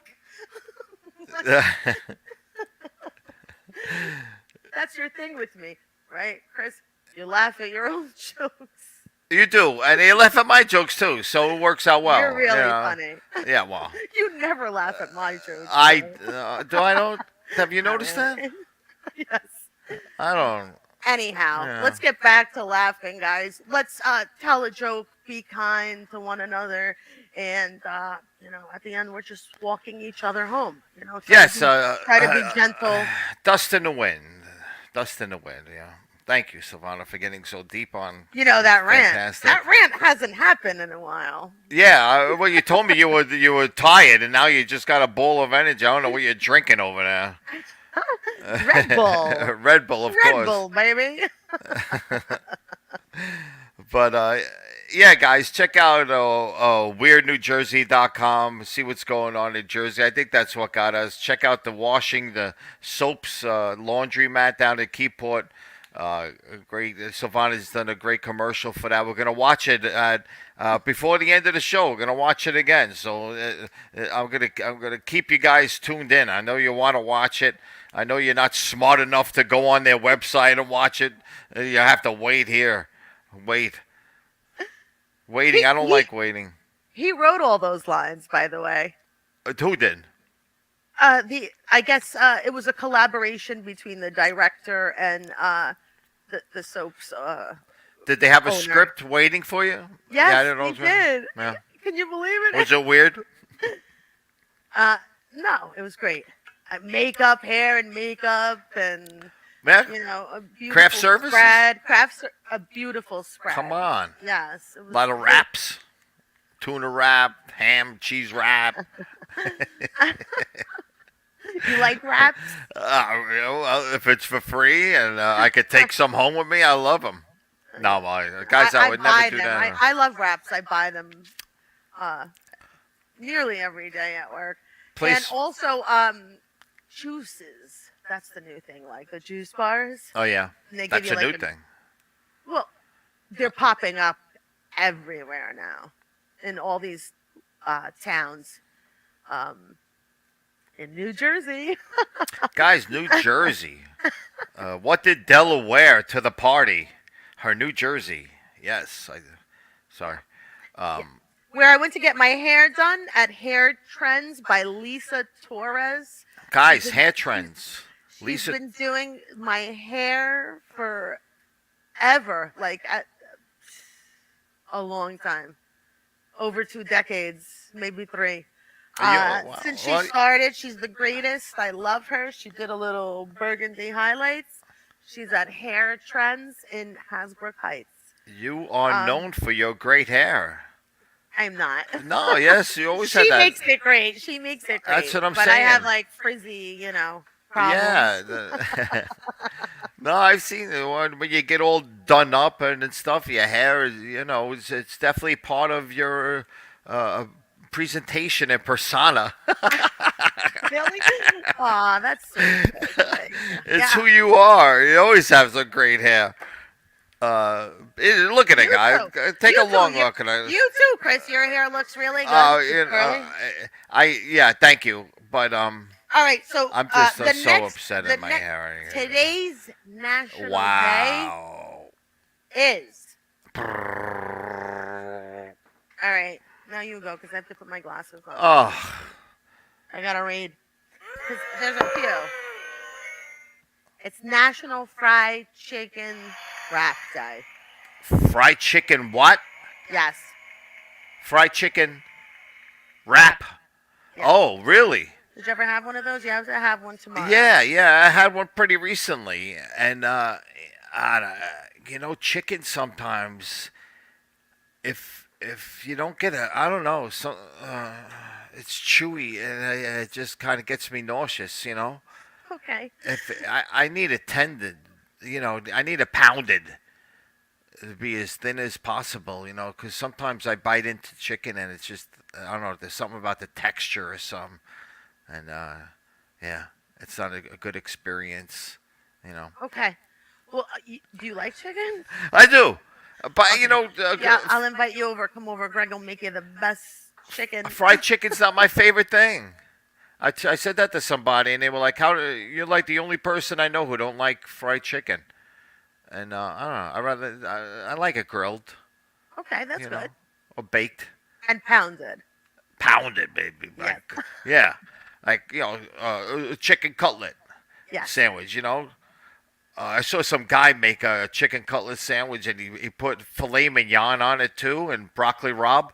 That's your thing with me, right, Chris? You laugh at your own jokes. You do, and you laugh at my jokes too, so it works out well. You're really you know. funny. Yeah, well, You never laugh at my jokes. I though. do. I don't. Have you noticed that? Yes. I don't. Anyhow, Yeah. let's get back to laughing, guys. Let's tell a joke, be kind to one another, and at the end we're just walking each other home. Yes. Try to be gentle. Dust in the wind. Dust in the wind. Yeah. Thank you, Silvana, for getting so deep on. That rant. Fantastic. That rant hasn't happened in a while. Yeah. Well, you told me you were tired, and now you just got a bowl of energy. I don't know what you're drinking over there. Red Bull. Red Bull, of Red course. Bull, baby. But yeah, guys, check out weirdnewjersey.com. See what's going on in Jersey. I think that's what got us. Check out the soaps laundromat down at Keyport. Great. Silvana's done a great commercial for that. We're gonna watch it before the end of the show. We're gonna watch it again. So I'm gonna keep you guys tuned in. I know you want to watch it. I know you're not smart enough to go on their website and watch it. You have to wait here. Waiting. I don't like waiting. He wrote all those lines, by the way. Who did? I guess it was a collaboration between the director and the soaps. Did they have a owner. script waiting for you? Yes, I don't know. he did. Yeah. Can you believe it? Was it weird? No, it was great. Makeup, hair, and makeup, and Yeah. a beautiful Craft services? spread. A beautiful spread. Come on. Yes, it was A lot of great. wraps. Tuna wrap, ham, cheese wrap. You like wraps? Well, if it's for free and I could take some home with me, I love them. No, guys, I would buy never do them. that. I love wraps. I buy them nearly every day at work. Please. And also juices. That's the new thing, like the juice bars. Oh, yeah. And they That's give a you new thing. Well, they're popping up everywhere now in all these towns. In New Jersey. Guys, New Jersey. What did Della wear to the party? Her New Jersey. Yes. Sorry. Where I went to get my hair done at Hair Trends by Lisa Torres. Guys, hair trends. She's Lisa. been doing my hair forever, like a long time. Over 2 decades, maybe 3. Wow. Since she Well, started, she's the greatest. I love her. She did a little burgundy highlights. She's at Hair Trends in Hasbrook Heights. You are known for your great hair. I'm not. No, yes, you always had She that. makes it great. She makes it great. That's what I'm but I have saying. like frizzy, problems. Yeah. No, I've seen it when you get all done up and stuff. Your hair is, it's definitely part of your presentation and persona. Really? Aw, that's sweet. It's who you are. You always have some great hair. Look at it, You guy. too. Take You a too. long You- look at it. You too, Chris. Your hair looks really good. You It's curly. yeah, thank you, but All right, so I'm just the so next, upset the at my next- hair. Today's national Wow. day is. All right, now you go because I have to put my glasses on. Oh, I gotta read. 'Cause there's a few. It's National Fried Chicken Wrap Day. fried chicken what? Yes. Fried chicken wrap. Yeah. Oh, really? Did you ever have one of those? You have to have one tomorrow. Yeah, I had one pretty recently, and chicken sometimes. If you don't get I don't know, it's chewy and it just kind of gets me nauseous. Okay. If I need it tended, I need it pounded to be as thin as possible. Because sometimes I bite into chicken and it's just I don't know. There's something about the texture or something, and yeah, it's not a good experience. Okay. Well, do you like chicken? I do, but Yeah, I'll invite you over. Come over. Greg will make you the best chicken. fried chicken's not my favorite thing. I said that to somebody, and they were like, you're like the only person I know who don't like fried chicken." And I don't know. I like it grilled, Okay, that's good. or baked, And pounded. pounded, baby. Yes. Like, yeah, like a chicken cutlet Yes. sandwich. I saw some guy make a chicken cutlet sandwich, and he put filet mignon on it too, and broccoli rabe.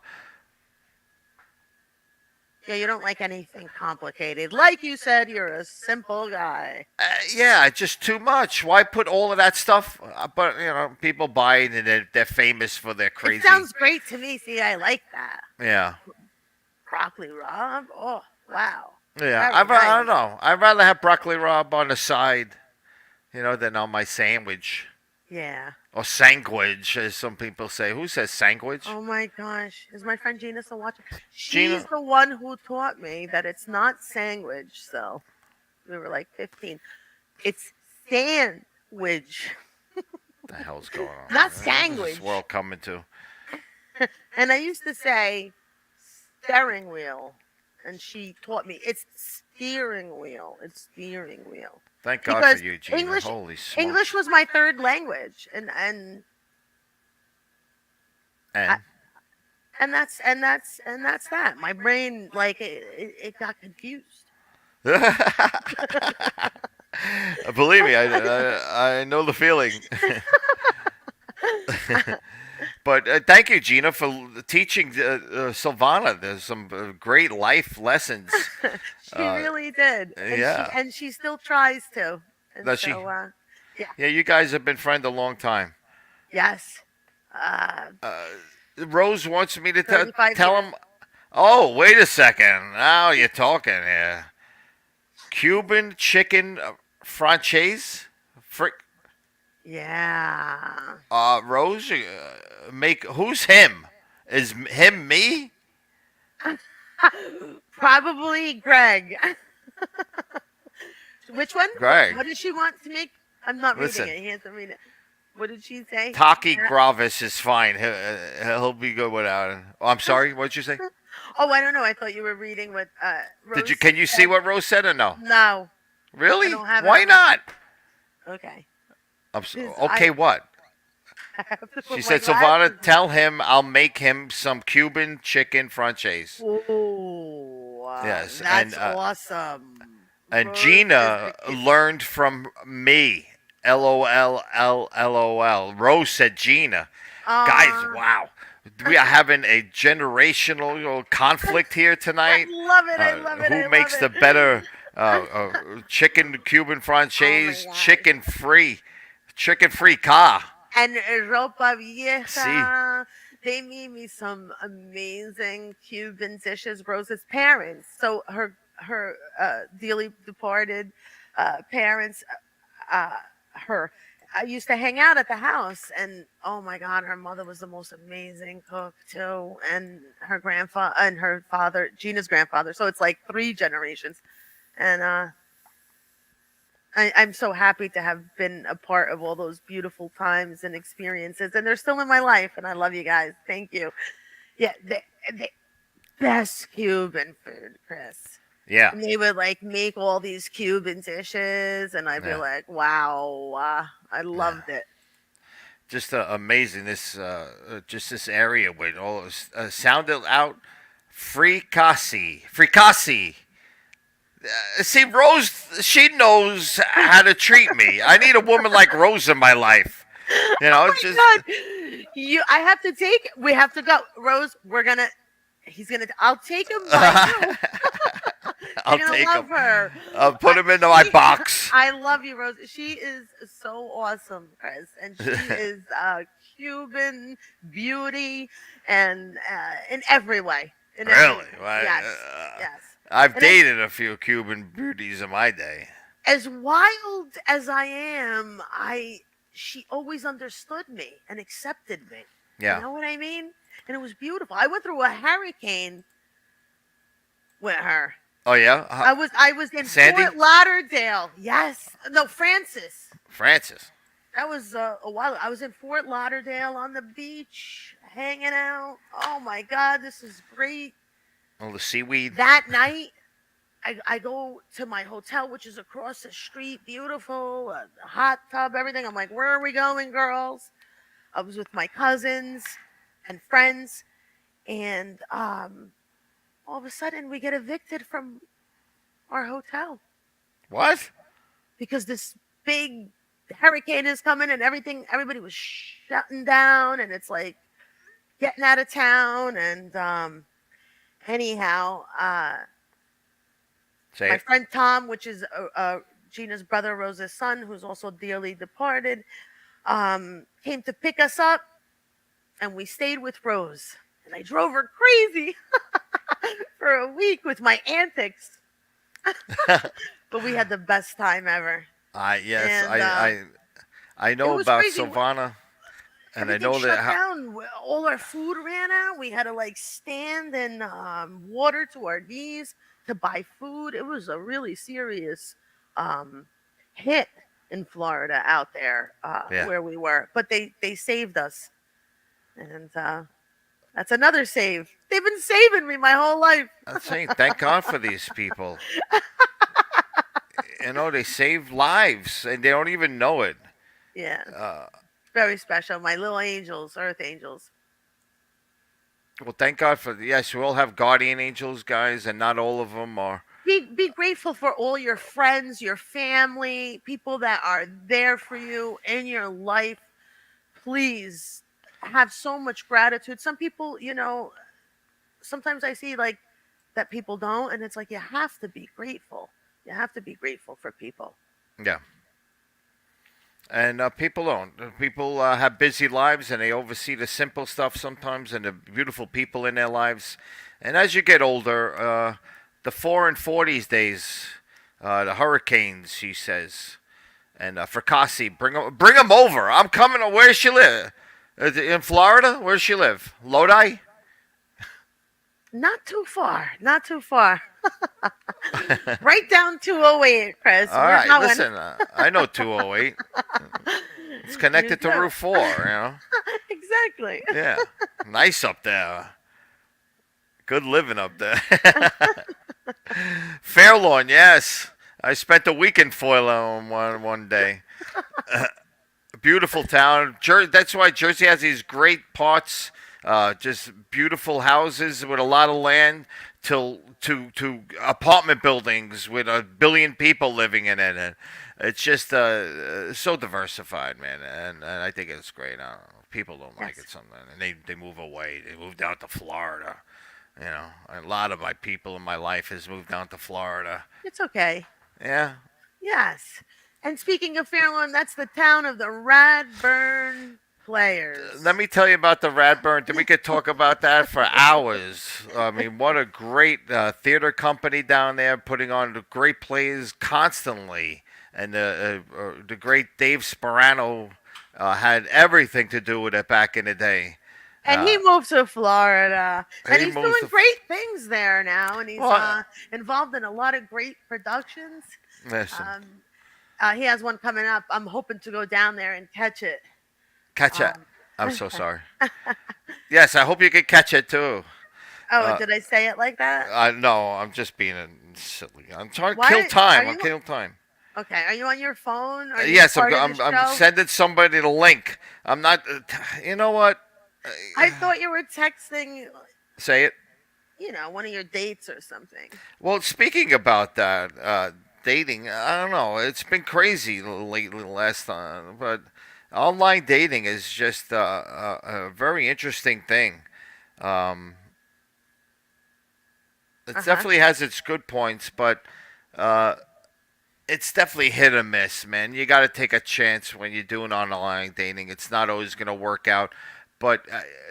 Yeah, you don't like anything complicated. Like you said, you're a simple guy. Yeah, just too much. Why put all of that stuff? But people buy it, and they're famous for their crazy. It sounds great to me. See, I like that. Yeah. Broccoli rabe. Oh, wow. Yeah, Very I don't nice. know. I'd rather have broccoli rabe on the side, than on my sandwich. Yeah. Or sandwich, as some people say. Who says sandwich? Oh my gosh. Is my friend Gina still watching? She's Gina? the one who taught me that it's not sandwich. So we were like 15. It's sandwich. What the hell's going on? Not Where's sandwich. this world coming to? And I used to say steering wheel. And she taught me it's steering wheel. It's steering wheel. Thank God Because for you, Gina. English- Holy smokes. English was my third language. And that's that. My brain it got confused. Believe me, I know the feeling. But thank you, Gina, for teaching Silvana. There's some great life lessons. She really did. And yeah. and she still tries to. And Does she? yeah. Yeah, you guys have been friends a long time. Yes. Rose wants me to 35 tell years. him. Oh, wait a second. Now you're talking here. Cuban chicken franchise. Frick. Yeah. Rose, who's him? Is him me? Probably Greg. Which one? Greg. What did she want to make? I'm not Listen. reading it. He has to read it. What did she say? Taki Gravis is fine. He'll be good without it. Oh, I'm sorry. What did you say? Oh, I don't know. I thought you were reading what Rose Did you? Can you see said. what Rose said or no? No. Really? I don't have it Why on- not? Okay. Okay, what? I have to put She my said, glasses Silvana, on. tell him I'll make him some Cuban chicken franchise. Oh, wow. Yes, That's and, awesome. And Rose Gina is the- learned from me. LOL. Rose said Gina. Guys, wow. We are having a generational conflict here I tonight. love it. I love it. Who I makes love the it. better chicken Cuban franchise? God. Chicken free car. And ropa vieja. Sí. They made me some amazing Cuban dishes. Rose's parents, so her dearly departed parents, her. I used to hang out at the house, and oh my God, her mother was the most amazing cook too, and her grandfather and her father, Gina's grandfather. So it's like 3 generations, and I'm so happy to have been a part of all those beautiful times and experiences, and they're still in my life, and I love you guys. Thank you. Yeah, the best Cuban food, Chris. Yeah. And they would like make all these Cuban dishes, and I'd be Yeah. like, wow, I loved it. Just amazing. Just this area with all sounded out fricassee. See, Rose, she knows how to treat me. I need a woman like Rose in my life. You know, Oh it's my just God. I have to take. We have to go, Rose. I'll take him by you. I'll You're gonna take love them. her. I'll put them into my She, box. I love you, Rose. She is so awesome, Chris, and she is a Cuban beauty, and in every way, in every Really? way. Why, Yes, yes. I've And as dated a few Cuban beauties in my day. as wild as I am, I she always understood me and accepted me. You Yeah. know what I mean? And it was beautiful. I went through a hurricane with her. Oh yeah. I was in Sandy, Fort Lauderdale. Yes. No, Francis. Francis. That was a while ago. I was in Fort Lauderdale on the beach, hanging out. Oh my God, this is great. Oh, the seaweed. That night, I go to my hotel, which is across the street, beautiful, a hot tub, everything. I'm like, where are we going, girls? I was with my cousins and friends, and all of a sudden we get evicted from our hotel What? because this big hurricane is coming and everybody was shutting down, and it's like getting out of town. And anyhow, Say my it. friend Tom, which is Gina's brother, Rosa's son, who's also dearly departed, came to pick us up, and we stayed with Rose. And I drove her crazy for a week with my antics. But we had the best time ever. I yes, And I it know was about crazy. Silvana, and I Everything know shut that. down. All our food ran out. We had to like stand in water to our knees to buy food. It was a really serious um, hit in Florida out there Yeah. where we were. But they saved us, and that's another save. They've been saving me my whole life. I'm saying thank God for these people. You know, they save lives and they don't even know it. Yeah, Uh, very special. My little angels, earth angels. well, thank God for yes. We all have guardian angels, guys, and not all of them are. Be grateful for all your friends, your family, people that are there for you in your life. Please have so much gratitude. Some people, sometimes I see like that people don't, and it's like you have to be grateful. You have to be grateful for people. Yeah. And people don't. People have busy lives and they oversee the simple stuff sometimes and the beautiful people in their lives. And as you get older, the 4 and 40s days, the hurricanes, he says, and Fracassi, bring 'em over. I'm coming. Where does she live? In Florida? Where does she live? Lodi? Not too far. Not too far. Right down 208, Chris. All We're right, going. listen, I know 208. It's connected to You do. Route 4, you know? Exactly. Yeah. Nice up there. Good living up there. Fairlawn, yes. I spent a week in Foyland one day. Beautiful town. That's why Jersey has these great parts, just beautiful houses with a lot of land, to apartment buildings with 1 billion people living in it. And it's just so diversified, man. And I think it's great. I don't know. People don't like Yes. it sometimes, and they move away. They moved out to Florida. You know, a lot of my people in my life has moved down to Florida. It's okay. Yeah. Yes. And speaking of Fairlawn, that's the town of the Radburn Players. Let me tell you about the Radburn. We could talk about that for hours. I mean, what a great theater company down there, putting on the great plays constantly. And the great Dave Sperano had everything to do with it back in the day. And he moved to Florida. And He he's moves doing to- great things there now. And he's Well, involved in a lot of great productions. Listen, He has one coming up. I'm hoping to go down there and catch it. catch it. um, I'm so sorry. Yes, I hope you can catch it too. Oh, did I say it like that? No, I'm just being silly. I'm trying to What? kill time. Are I'm you- killing time. Okay. Are you on your phone? Are you Yes, part of I'm the show? sending somebody the link. I'm not. You know what? I thought you were texting, Say it. one of your dates or something. Well, speaking about that, dating, I don't know. It's been crazy lately, last time, but online dating is just a very interesting thing. It Uh-huh. definitely has its good points, but uh, it's definitely hit or miss, man. You got to take a chance when you're doing online dating. It's not always going to work out, but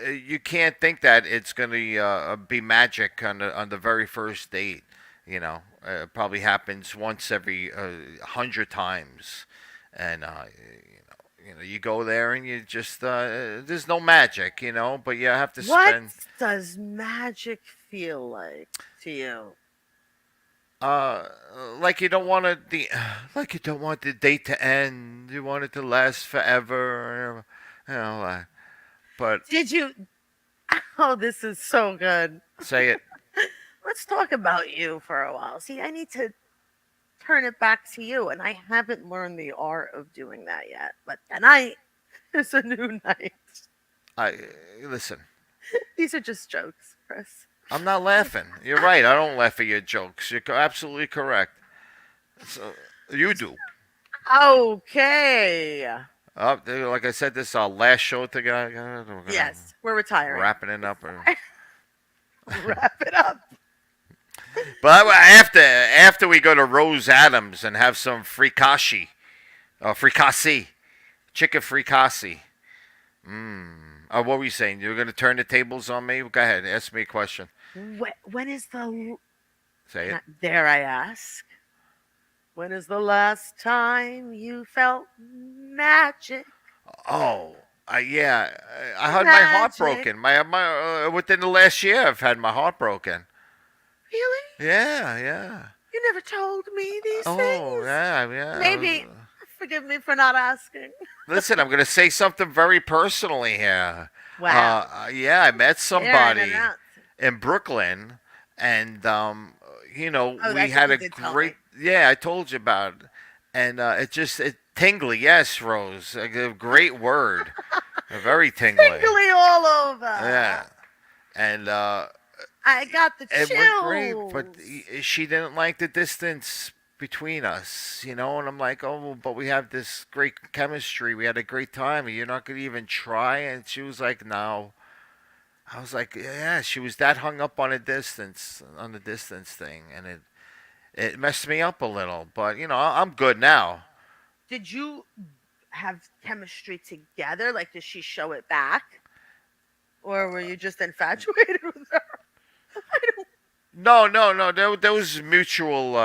you can't think that it's going to be magic on the very first date. It probably happens once every 100 times, and you go there and you just there's no magic, but you have to What spend. does magic feel like to you? Uh, like you don't want like you don't want the date to end. You want it to last forever. You know, but Did you? Oh, this is so good. say it. Let's talk about you for a while. See, I need to turn it back to you, and I haven't learned the art of doing that yet. But tonight is a new night. I listen. These are just jokes, Chris. I'm not laughing. You're right. I don't laugh at your jokes. You're absolutely correct. So you do. Okay. Like I said, this is our last show together. We're gonna Yes, we're retiring. wrapping it up. Wrap it up. But after we go to Rose Adams and have some fricassee, chicken fricassee. What were you saying? You're going to turn the tables on me? Go ahead. Ask me a question. When is the Say it. dare I ask? When is the last time you felt magic? Oh, yeah. I had my heart Magic. broken. Within the last year, I've had my heart broken. Really? Yeah. You never told me these Oh, things. yeah. Maybe forgive me for not asking. Listen, I'm going to say something very personally here. Wow. Yeah, I met somebody Airing it out. in Brooklyn, and Oh, we that's had what a you did tell great. me. Yeah, I told you about it, and it tingly. Yes, Rose, a great word, very tingly. Tingly all over. Yeah, and I got the it chills. went great, but she didn't like the distance between us, and I'm like, oh, but we have this great chemistry. We had a great time. And you're not gonna even try, and she was like, no. I was like, yeah, she was that hung up on the distance thing, and it messed me up a little. But I'm good now. Did you have chemistry together? Like, did she show it back? Or were you just infatuated with her? I don't. No. There was mutual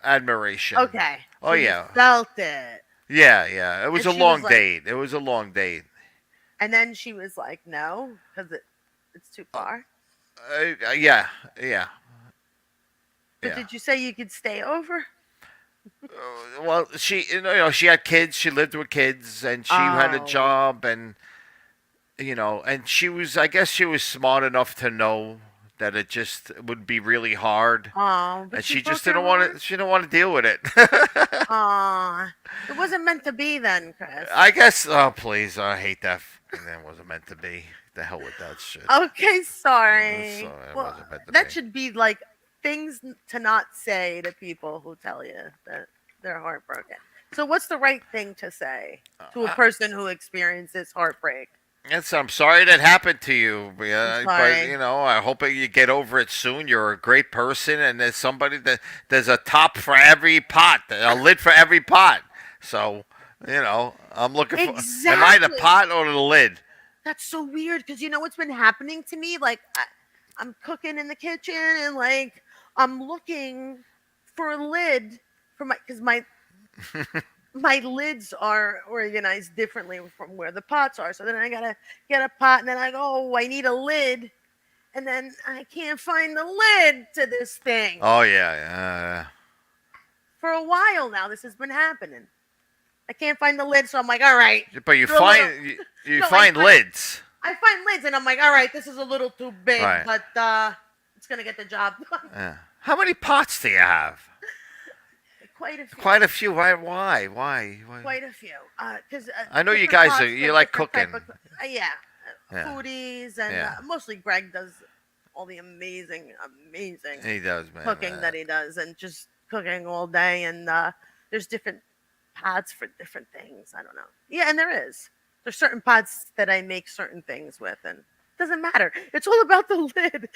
admiration. Okay. Oh So you yeah. felt it. Yeah. It was And a she was long like, date. It was a long date. and then she was like, no, because it's too far. Yeah. But did you say you could stay over? Well, she had kids. She lived with kids, and she had a Oh. job, and and I guess she was smart enough to know that it just would be really hard, Oh, but and she just broke your didn't want heart? to. She didn't want to deal with it. Aw. It wasn't meant to be then, Chris. I guess. Oh, please! I hate that. That wasn't meant to be. The hell with that shit. Okay, sorry. It Well, wasn't meant to that be. should be like things to not say to people who tell you that they're heartbroken. So, what's the right thing to say to a person who experiences heartbreak? Yes, I'm sorry that happened to you, I'm but sorry. I hope that you get over it soon. You're a great person, and there's a top for every pot, a lid for every pot. So, I'm looking for. Am I the Exactly. pot or the lid? That's so weird because you know what's been happening to me? Like, I'm cooking in the kitchen and like I'm looking for a lid for because my lids are organized differently from where the pots are. So then I gotta get a pot, and then I go, oh, I need a lid, and then I can't find the lid to this thing. Oh yeah. For a while now, this has been happening. I can't find the lid, so I'm like, all right. But you do a little- find you No, find lids. I find lids, and I'm like, all right, this is a little too big, Right. but it's gonna get the job done. Yeah. How many pots do you have? Quite a few. Quite a few. Why? Quite a few. Because I know you different guys pots you for like different type cooking. yeah, Yeah. foodies, and Yeah. mostly Greg does all the amazing He does, man. cooking that he does, and just cooking all day. And there's different pots for different things. I don't know. Yeah, and there's certain pots that I make certain things with, and Doesn't matter. It's all about the lid.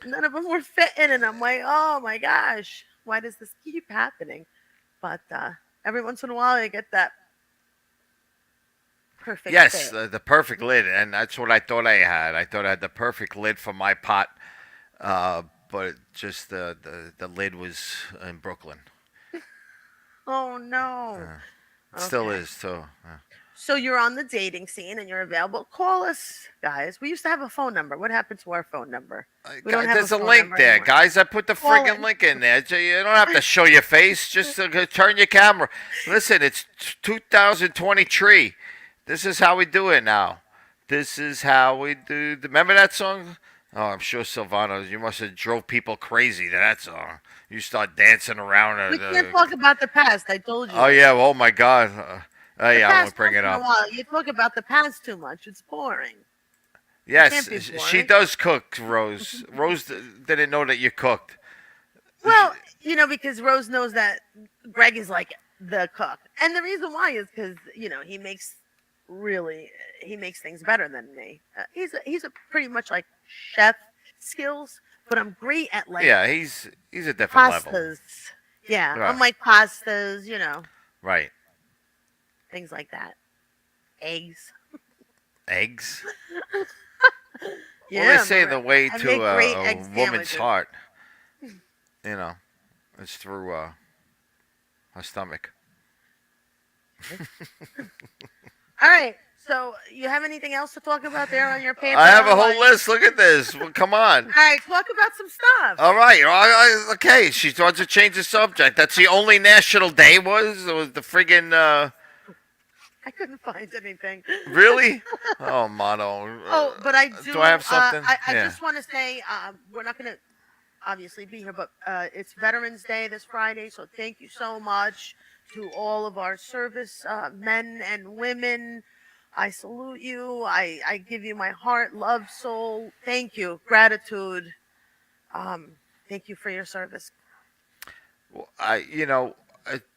None of them were fitting, and I'm like, oh my gosh, why does this keep happening? But every once in a while, I get that perfect Yes, fit. the perfect lid, and that's what I thought I had. I thought I had the perfect lid for my pot, uh, but just the lid was in Brooklyn. Oh no. Uh, it still Okay. is too. So you're on the dating scene and you're available. Call us, guys. We used to have a phone number. What happened to our phone number? We don't have a There's a phone link number there, anymore. guys. I put the Call friggin' in. link in there. You don't have to show your face. Just turn your camera. Listen, it's 2023. This is how we do it now. This is how we do. Remember that song? Oh, I'm sure Silvana, you must have drove people crazy to that song. You start dancing around. We can't talk about the past. I told you Oh this. yeah. Oh my God. Oh The yeah. I won't past bring once it in a up. while. You talk about the past too much. It's boring. It Yes, can't be she boring. does cook, Rose. Rose didn't know that you cooked. Well, because Rose knows that Greg is like the cook, and the reason why is because really he makes things better than me. He's a pretty much like chef skills, but I'm great at like Yeah, he's a different level. pastas. Yeah, I'm Right. like pastas, Right. things like that. Eggs. Eggs. Well, they Yeah, say the way I to make great a egg woman's sandwiches. heart, you know, is through her stomach. All right. So you have anything else to talk about there on your paper? I have a whole Like, list. Look at this. Well, come on. all right, talk about some stuff. All right. Okay. She wants to change the subject. That's the only national day was. It was the friggin' I couldn't find anything. really. Oh, mono. Oh, but I do. Do I have something? I Yeah. just want to say we're not going to obviously be here, but it's Veterans Day this Friday, so thank you so much to all of our service men and women. I salute you. I give you my heart, love, soul. Thank you, gratitude. Thank you for your service. Well,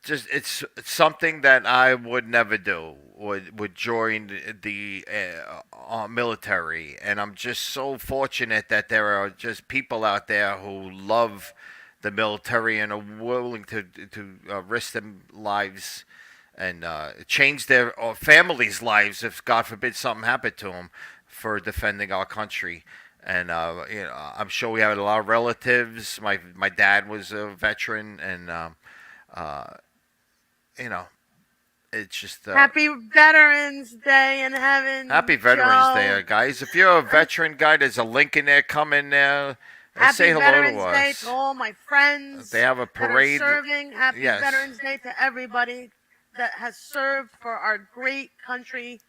it's something that I would never do. Would join the military, and I'm just so fortunate that there are just people out there who love the military and are willing to risk their lives and change their families' lives if God forbid something happened to them for defending our country. And I'm sure we have a lot of relatives. My dad was a veteran, and uh, you know, it's just Happy Veterans Day in heaven, happy Veterans Day, Joe. guys. If you're a veteran guy, there's a link in there. Come in there. Happy Say hello to Veterans Day to us. all my friends They have a that are parade. serving. Happy Yes, Veterans Day to everybody that has served for our great country.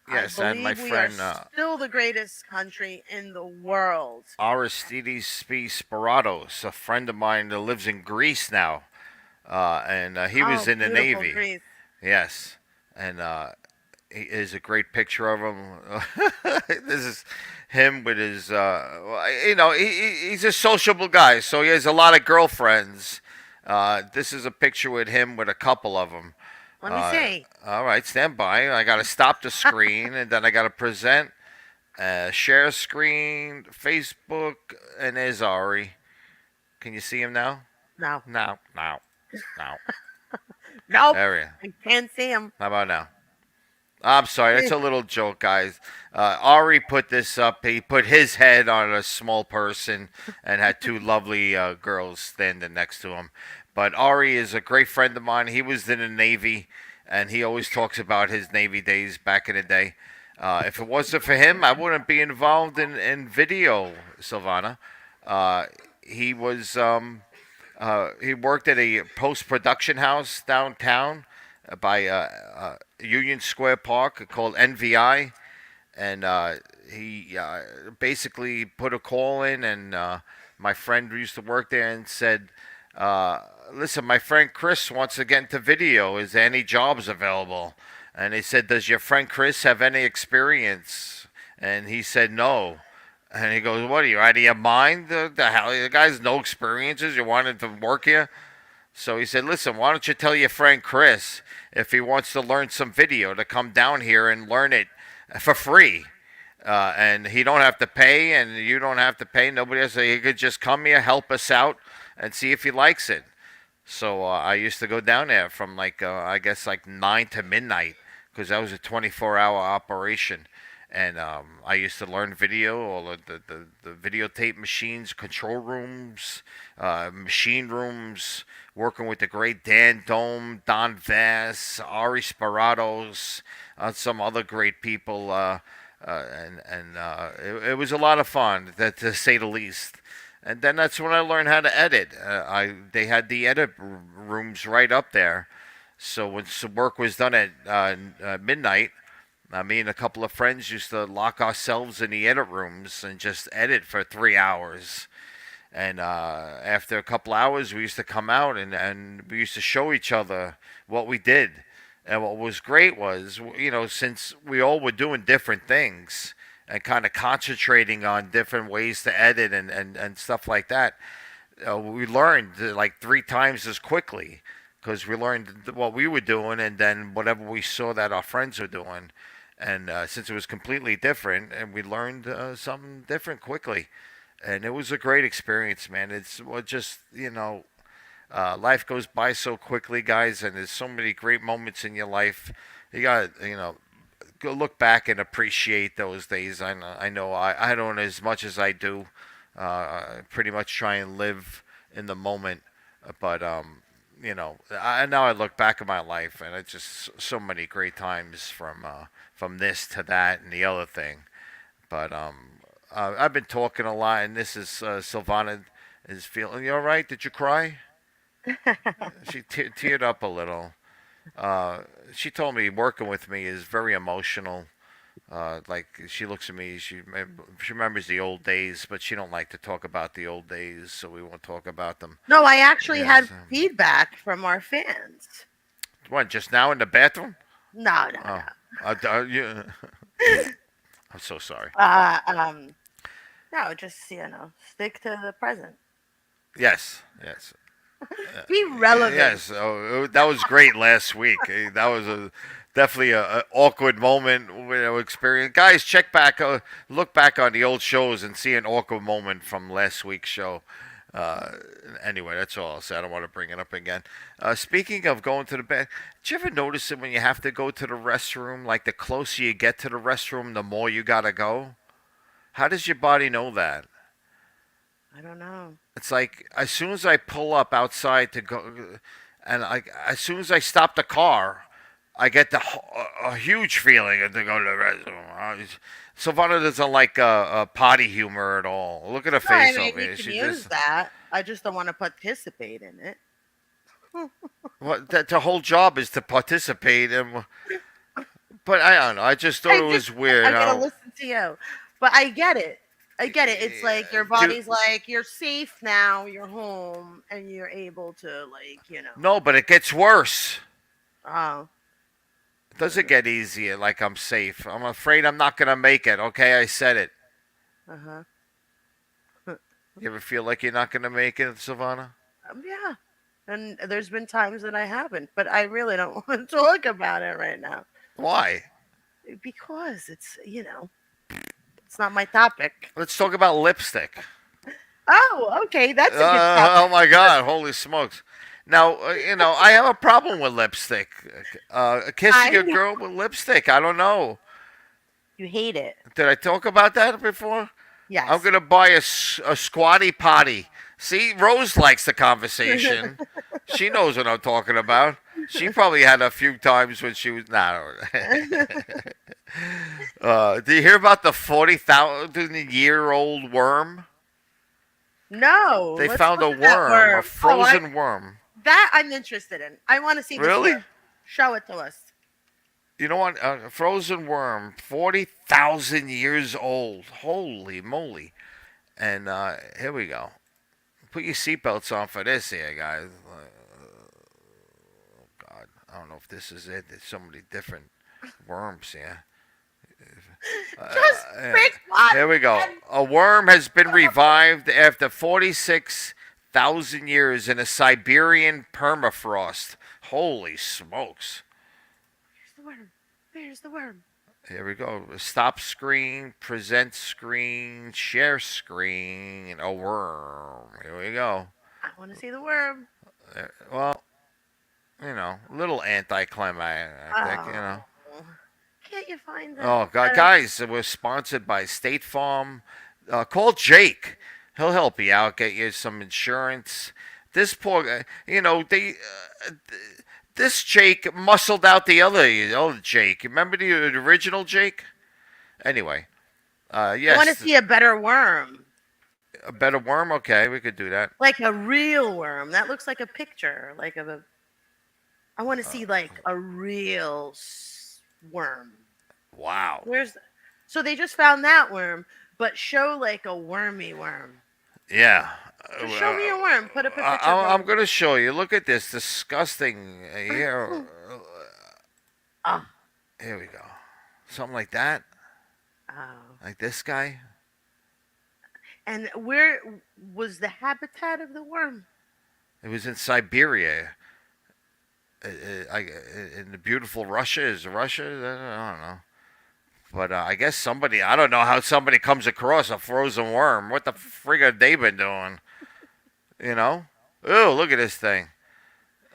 I yes, and my believe we are friend still the greatest country in the world. Aristides P. Spiratos, a friend of mine that lives in Greece now, and he was Oh, in the beautiful Navy. Greece. Yes, and he is a great picture of him. This is him with his, he's a sociable guy, so he has a lot of girlfriends. This is a picture with him with a couple of them. Let me see. All right, stand by. I got to stop the screen, and then I got to present, share screen, Facebook, and there's Ari. Can you see him now? No. No, no, no. Nope. There we go. I can't see him. How about now? I'm sorry, that's a little joke, guys. Ari put this up. He put his head on a small person and had two lovely girls standing next to him. But Ari is a great friend of mine. He was in the Navy, and he always talks about his Navy days back in the day. If it wasn't for him, I wouldn't be involved in video, Silvana. He was he worked at a post production house downtown by Union Square Park called NVI, and he basically put a call in, and my friend who used to work there and said, "Listen, my friend Chris wants to get into video. Is there any jobs available?" And they said, "Does your friend Chris have any experience?" And he said, "No." And he goes, "What are you out of your mind? The hell, the guy's no experiences. You wanted to work here." So he said, "Listen, why don't you tell your friend Chris if he wants to learn some video to come down here and learn it for free?" and he don't have to pay, and you don't have to pay. Nobody has to. He could just come here, help us out, and see if he likes it. So I used to go down there from like I guess like 9 to midnight because that was a 24-hour operation. And I used to learn video, all of the videotape machines, control rooms, machine rooms, working with the great Dan Dome, Don Vass, Ari Speratos, some other great people. It was a lot of fun, to say the least. And then that's when I learned how to edit. They had the edit rooms right up there. So when some work was done at midnight, me and a couple of friends used to lock ourselves in the edit rooms and just edit for 3 hours. And after a couple hours, we used to come out and we used to show each other what we did. And what was great was, since we all were doing different things and kind of concentrating on different ways to edit and stuff like that, we learned like 3 times as quickly because we learned what we were doing and then whatever we saw that our friends were doing. And since it was completely different, and we learned something different quickly. And it was a great experience, man. Life goes by so quickly, guys, and there's so many great moments in your life. You got to, go look back and appreciate those days. I don't as much as I do. Pretty much try and live in the moment, but now I look back at my life, and it's just so many great times from this to that and the other thing. But I've been talking a lot, and this is Silvana is feeling. You all right? Did you cry? She teared up a little. She told me working with me is very emotional. Like she looks at me, she remembers the old days, but she don't like to talk about the old days, so we won't talk about them. No, I actually had feedback from our fans. What? Just now in the bathroom? No. I'm so sorry. No, just stick to the present. Yes. Be relevant. Yes, that was great last week. That was definitely a awkward moment experience. Guys, look back on the old shows and see an awkward moment from last week's show. Anyway, that's all I'll say. I don't want to bring it up again. Speaking of going to the bed, did you ever notice it when you have to go to the restroom? Like the closer you get to the restroom, the more you gotta go. How does your body know that? I don't know. It's like as soon as I pull up outside to go, and as soon as I stop the car, I get a huge feeling to go to the restroom. Silvana doesn't like potty humor at all. Look at her face over here. She use that. I just don't want to participate in it. The whole job is to participate, but I don't know. I just thought it was weird. I gotta listen to you, but I get it. It's like your body's like, you're safe now, you're home, and you're able to, No, but it gets worse. Oh. It doesn't get easier, like I'm safe. I'm afraid I'm not going to make it. Okay, I said it. Uh-huh. You ever feel like you're not going to make it, Silvana? Yeah. And there's been times that I haven't, but I really don't want to talk about it right now. Why? Because it's, it's not my topic. Let's talk about lipstick. Oh, okay. That's a good topic. Oh, my God. Holy smokes. Now, I have a problem with lipstick. Kissing a girl with lipstick, I don't know. You hate it. Did I talk about that before? Yes. I'm going to buy a squatty potty. See, Rose likes the conversation. She knows what I'm talking about. She probably had a few times when she was... do you hear about the 40,000-year-old worm? No. They found a worm, a frozen worm. That I'm interested in. I want to see this. Really? Show it to us. You know what? A frozen worm, 40,000 years old. Holy moly. And here we go. Put your seatbelts on for this here, guys. Oh, God. I don't know if this is it. There's so many different worms here. Just pick one. Here we go. A worm has been revived after 46,000 years in a Siberian permafrost. Holy smokes. Where's the worm? Where's the worm? Here we go. Stop screen, present screen, share screen, a worm. Here we go. I want to see the worm. Well, a little anticlimactic. Oh, can't you find that? Oh, God, guys, we're sponsored by State Farm. Call Jake. He'll help you out, get you some insurance. This poor guy, this Jake muscled out the other Jake. Remember the original Jake? Anyway, yes. I want to see a better worm. A better worm? Okay, we could do that. Like a real worm. That looks like a picture. I want to see like a real worm. Wow. So they just found that worm, but show like a wormy worm. Yeah. Just show me a worm. Put up a picture. I'm going to show you. Look at this disgusting. Here. Here we go. Something like that. Oh. Like this guy. And where was the habitat of the worm? It was in Siberia. In the beautiful Russia. Is it Russia? I don't know. But I guess I don't know how somebody comes across a frozen worm. What the frig have they been doing? Oh, look at this thing.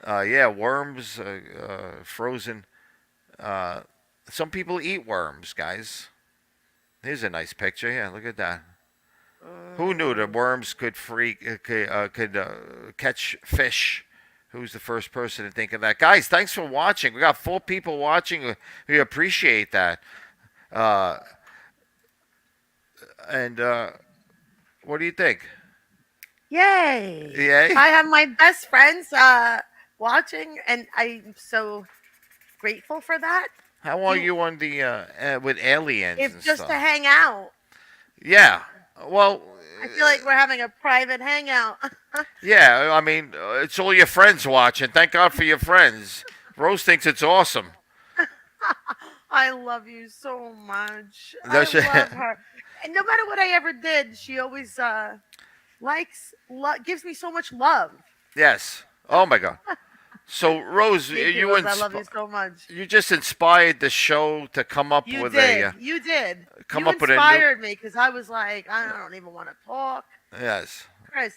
Yeah, worms, frozen. Some people eat worms, guys. Here's a nice picture. Yeah, look at that. Who knew that worms could catch fish? Who's the first person to think of that? Guys, thanks for watching. We got 4 people watching. We appreciate that. And what do you think? Yay! Yay! I have my best friends watching, and I'm so grateful for that. How are you on the with aliens? It's and just stuff? to hang out. Yeah. Well, I feel like we're having a private hangout. yeah. I mean, it's all your friends watching. Thank God for your friends. Rose thinks it's awesome. I love you so much. Does she? I love her. And no matter what I ever did, she always gives me so much love. Yes. Oh my God. So Rose, Rose, I love you so much. You just inspired the show to come up You with did. You did. Come you up with a new. inspired me because I was like, I don't even want to talk. Yes. Chris,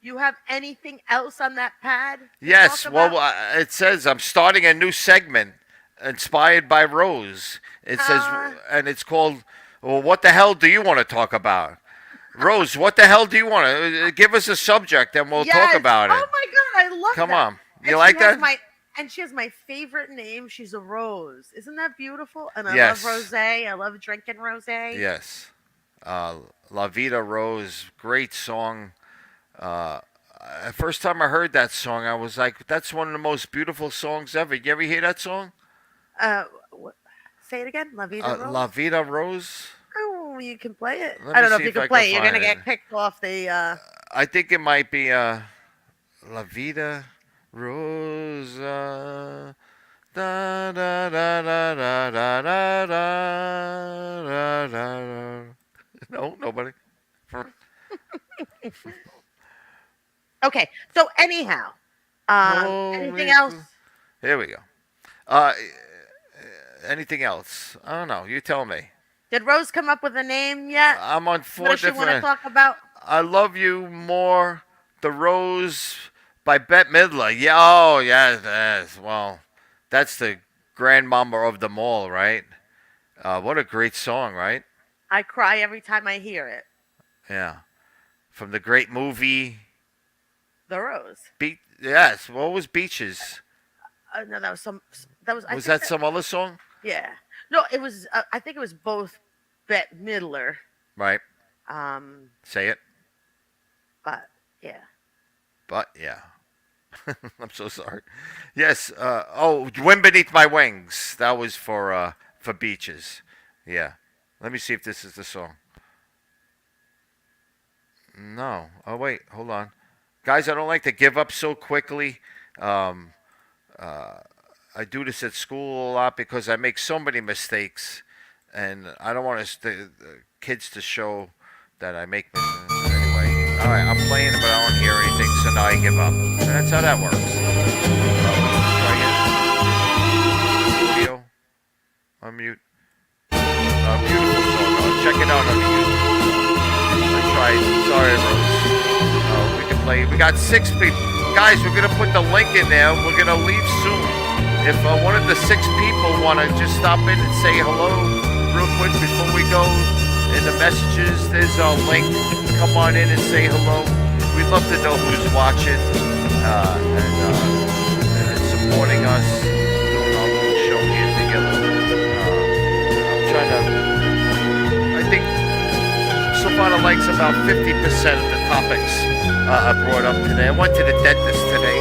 you have anything else on that pad? Yes. Well, it says I'm starting a new segment inspired by Rose. It says, and it's called, well, what the hell do you want to talk about? Rose, what the hell do you want to give us a subject and we'll talk about it? Oh my God, I love Come that. on. You like that? And she has my favorite name. She's a Rose. Isn't that beautiful? And I Yes. love rosé. I love drinking rosé. Yes. La Vida Rose, great song. First time I heard that song, I was like, that's one of the most beautiful songs ever. You ever hear that song? Say it again. La Vida Rose. La Vida Rose. Oh, you can play it. Let I me don't know see if you if I can play it. can You're gonna find get it. kicked off the. I think it might be La Vida Rosa. Da da da da da da da da da. No, nobody. Okay. So anyhow, anything else? Here we go. Anything else? I don't know. You tell me. Did Rose come up with a name yet? I'm on 4 what does she want to different. talk about? I love you more. The Rose by Bette Midler. Yeah. Oh, yes. Well, that's the grandmama of them all, right? What a great song, right? I cry every time I hear it. Yeah. From the great movie. The Rose. Yes. What was Beaches? No, that was some. That was. Was that some other song? Yeah. No, it was. I think it was both Bette Midler. Right. Say it. But yeah. But yeah. I'm so sorry. Yes. Wind Beneath My Wings. That was for Beaches. Yeah. Let me see if this is the song. No. Oh wait. Hold on. Guys, I don't like to give up so quickly. I do this at school a lot because I make so many mistakes, and I don't want the kids to show that I make mistakes. Anyway, all right, I'm playing it, but I don't hear anything, so now I give up. And that's how that works. Try again. Studio. Unmute. Beautiful song. Check it out on the YouTube. I tried. Sorry, Rose. We can play. We got 6 people. Guys, we're going to put the link in there. We're going to leave soon. If one of the 6 people want to just stop in and say hello real quick before we go in the messages, there's our link. Come on in and say hello. We'd love to know who's watching and supporting us doing our little show here together. I'm trying to. I think Silvana likes about 50% of the topics I brought up today. I went to the dentist today.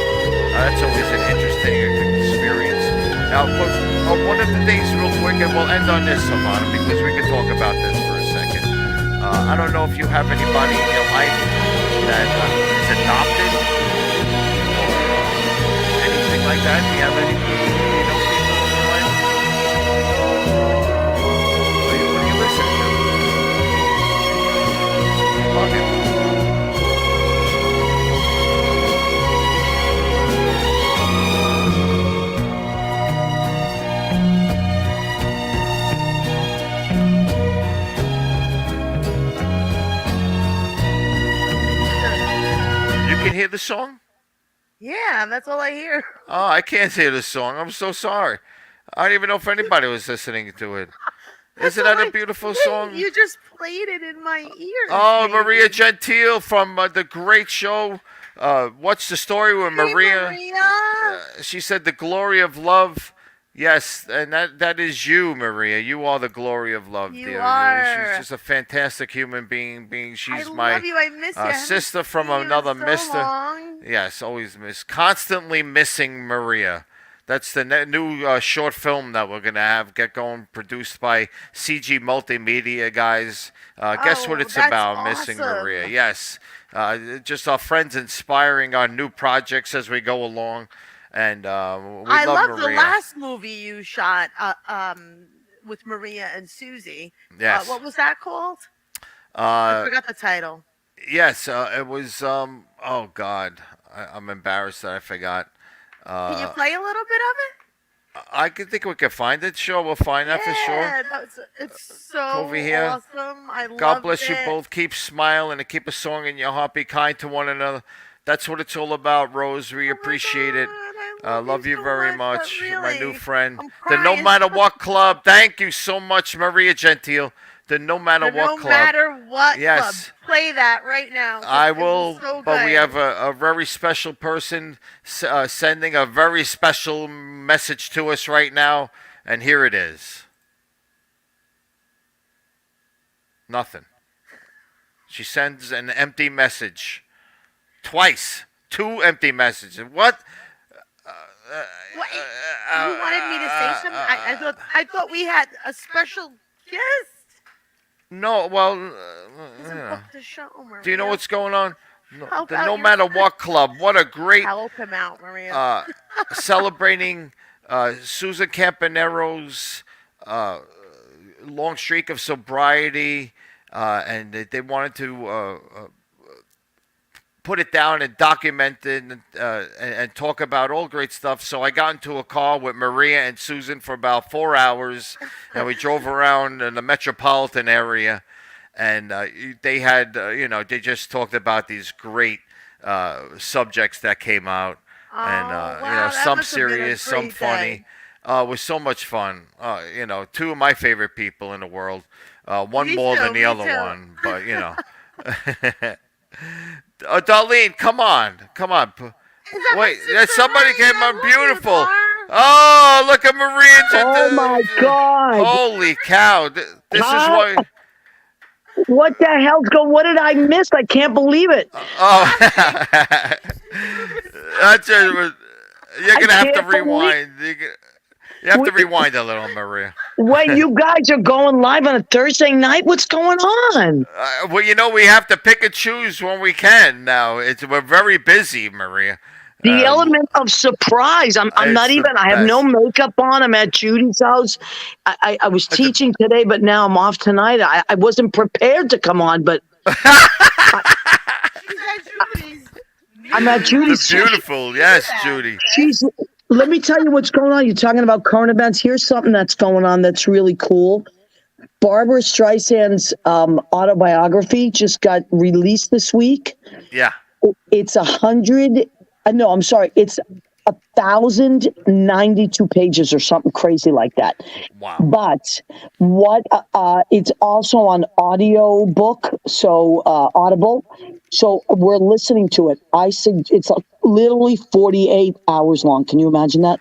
That's always an interesting experience. Now, one of the things real quick, and we'll end on this, Silvana, because we can talk about this for a second. I don't know if you have anybody in your life that is adopted or anything like that. Do you have any, people in your life? What are you listening to? Okay. Can hear the song? Yeah, that's all I hear. Oh, I can't hear the song. I'm so sorry. I don't even know if anybody was listening to it. Isn't that a beautiful song? You just played it in my ears. Oh, baby. Maria Gentile from the great show. What's the story with Maria? She said the glory of love. Yes, and that is you, Maria. You are the glory of love, dear. Are. She's just a fantastic human being. She's I my love you. I miss you. Sister from another mister. Long. Yes, always miss. Constantly missing Maria. That's the new short film that we're gonna get going, produced by CG Multimedia, guys. Guess what it's about? Awesome. Missing Maria. Yes, just our friends inspiring our new projects as we go along. And I love the last movie you shot with Maria and Susie. Yes. What was that called? I forgot the title. Yes, it was. Oh God, I'm embarrassed that I forgot. Can you play a little bit of it? I think we can find it. Sure, we'll find that for sure. Yeah, it's so over here. Awesome. I love God bless it. you both. Keep smiling and keep a song in your heart. Be kind to one another. That's what it's all about, Rose. We appreciate it. Love you so very much, really, my new friend. The No Matter What Club. Thank you so much, Maria Gentile. The No Matter What Club. No Matter What Yes. Club. Play that right now. I will, so but we have a very special person sending a very special message to us right now, and here it is. Nothing. She sends an empty message. Twice. 2 empty messages. What? What? You wanted me to say something? I thought we had a special guest. No, well, The show, Maria. do you know what's going on? Help The out No your Matter friend. What Club. What a great Help him out, Maria. celebrating Susan Campanero's long streak of sobriety, and they wanted to put it down and document it and talk about all great stuff. So I got into a car with Maria and Susan for about 4 hours, and we drove around in the metropolitan area, and they had, they just talked about these great subjects that came out, and wow, some serious, some funny. It was so much fun. 2 of my favorite people in the world. One Me more too, than the me other too. one, but Darlene, come on. Wait, somebody came on beautiful. Oh, look at Maria. Oh my God! Holy cow! This is why. What the hell's going? What did I miss? I can't believe it. Oh, that's it. You're gonna have to rewind. You have to rewind a little, Maria. Wait, you guys are going live on a Thursday night? What's going on? Well, we have to pick and choose when we can now. We're very busy, Maria. The element of surprise. I'm not even. I have no makeup on. I'm at Judy's house. I was teaching today, but now I'm off tonight. I wasn't prepared to come on, but I'm at Judy's. Beautiful, yes, Judy. Let me tell you what's going on. You're talking about current events. Here's something that's going on that's really cool. Barbara Streisand's autobiography just got released this week. Yeah. It's 100. No, I'm sorry. It's 1,092 pages or something crazy like that. Wow. But what it's also on audio book, so Audible. So we're listening to it. It's literally 48 hours long. Can you imagine that?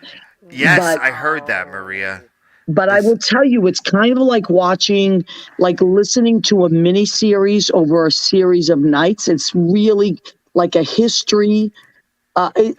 Yes, But I heard that, Maria. but I It's, will tell you, it's kind of like listening to a mini series over a series of nights. It's really like a history.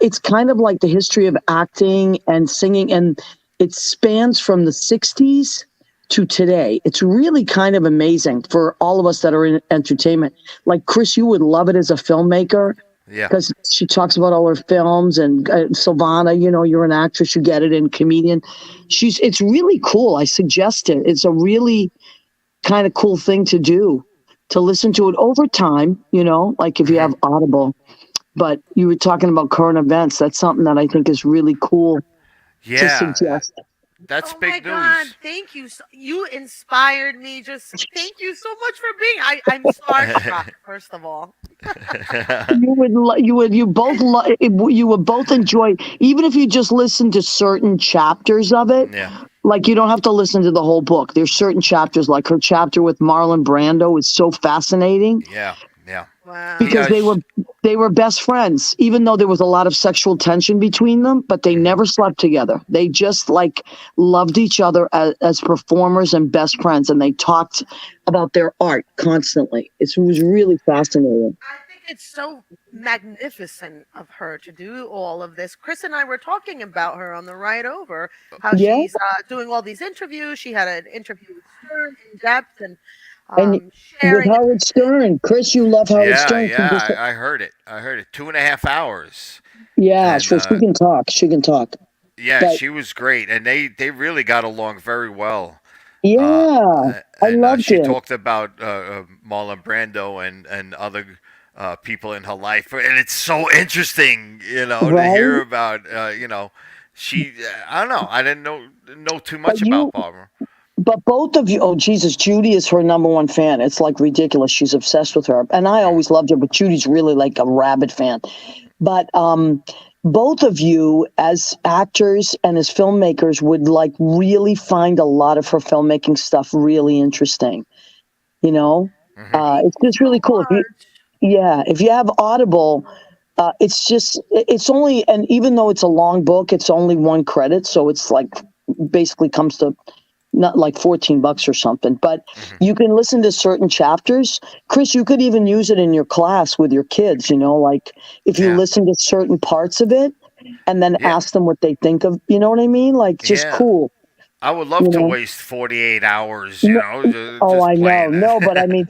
It's kind of like the history of acting and singing, and it spans from the 60s to today. It's really kind of amazing for all of us that are in entertainment. Like Chris, you would love it as a filmmaker yeah. because she talks about all her films, and Silvana, you're an actress, you get it, and comedian. It's really cool. I suggest it. It's a really kind of cool thing to do, to listen to it over time, like if you Hmm. have Audible. But you were talking about current events. That's something that I think is really cool to Yeah. suggest. That's Oh my big God! news. Thank you. You inspired me. Just thank you so much for being. I'm starstruck. First of all. You would both enjoy, even if you just listen to certain chapters of it. Yeah. Like you don't have to listen to the whole book. There's certain chapters, like her chapter with Marlon Brando is so fascinating Yeah. Yeah. The because Wow. they were best friends, even though there was a lot of sexual tension between them, but they mhm. never slept together. They just like loved each other as performers and best friends, and they talked about their art constantly. It was really fascinating. I think it's so magnificent of her to do all of this. Chris and I were talking about her on the ride over, how Yeah, she's doing all these interviews. She had an interview with Stern in depth and and with sharing. Howard Stern, Chris, you love Howard Yeah. Stern. Yeah. I heard it. I heard it. 2.5 hours. Yeah, And so she can talk. She can talk. yeah, But she was great, and they really got along very well. Uh, yeah, I and loved she it. talked about Marlon Brando and other people in her life, and it's so interesting, to hear Right? about. She. I don't know. I didn't know too But much about Barbara. both of you, oh Jesus, Judy is her number one fan. It's like ridiculous. She's obsessed with her. And I Mm. always loved her, but Judy's really like a rabid fan. But both of you as actors and as filmmakers would like really find a lot of her filmmaking stuff really interesting. You know? Hmm. Thank It's you just so really cool. much. If you have Audible, it's only, and even though it's a long book, it's only one credit. So it's like basically comes to not like $14 or something, but Hmm. you can listen to certain chapters. Chris, you could even use it in your class with your kids, like if you Yeah. listen to certain parts of it and then Yeah. ask them what they think of, you know what I mean? Like just Yeah. cool, I would you love to know? waste 48 hours, No, oh, just I know. playing No, but I it. mean,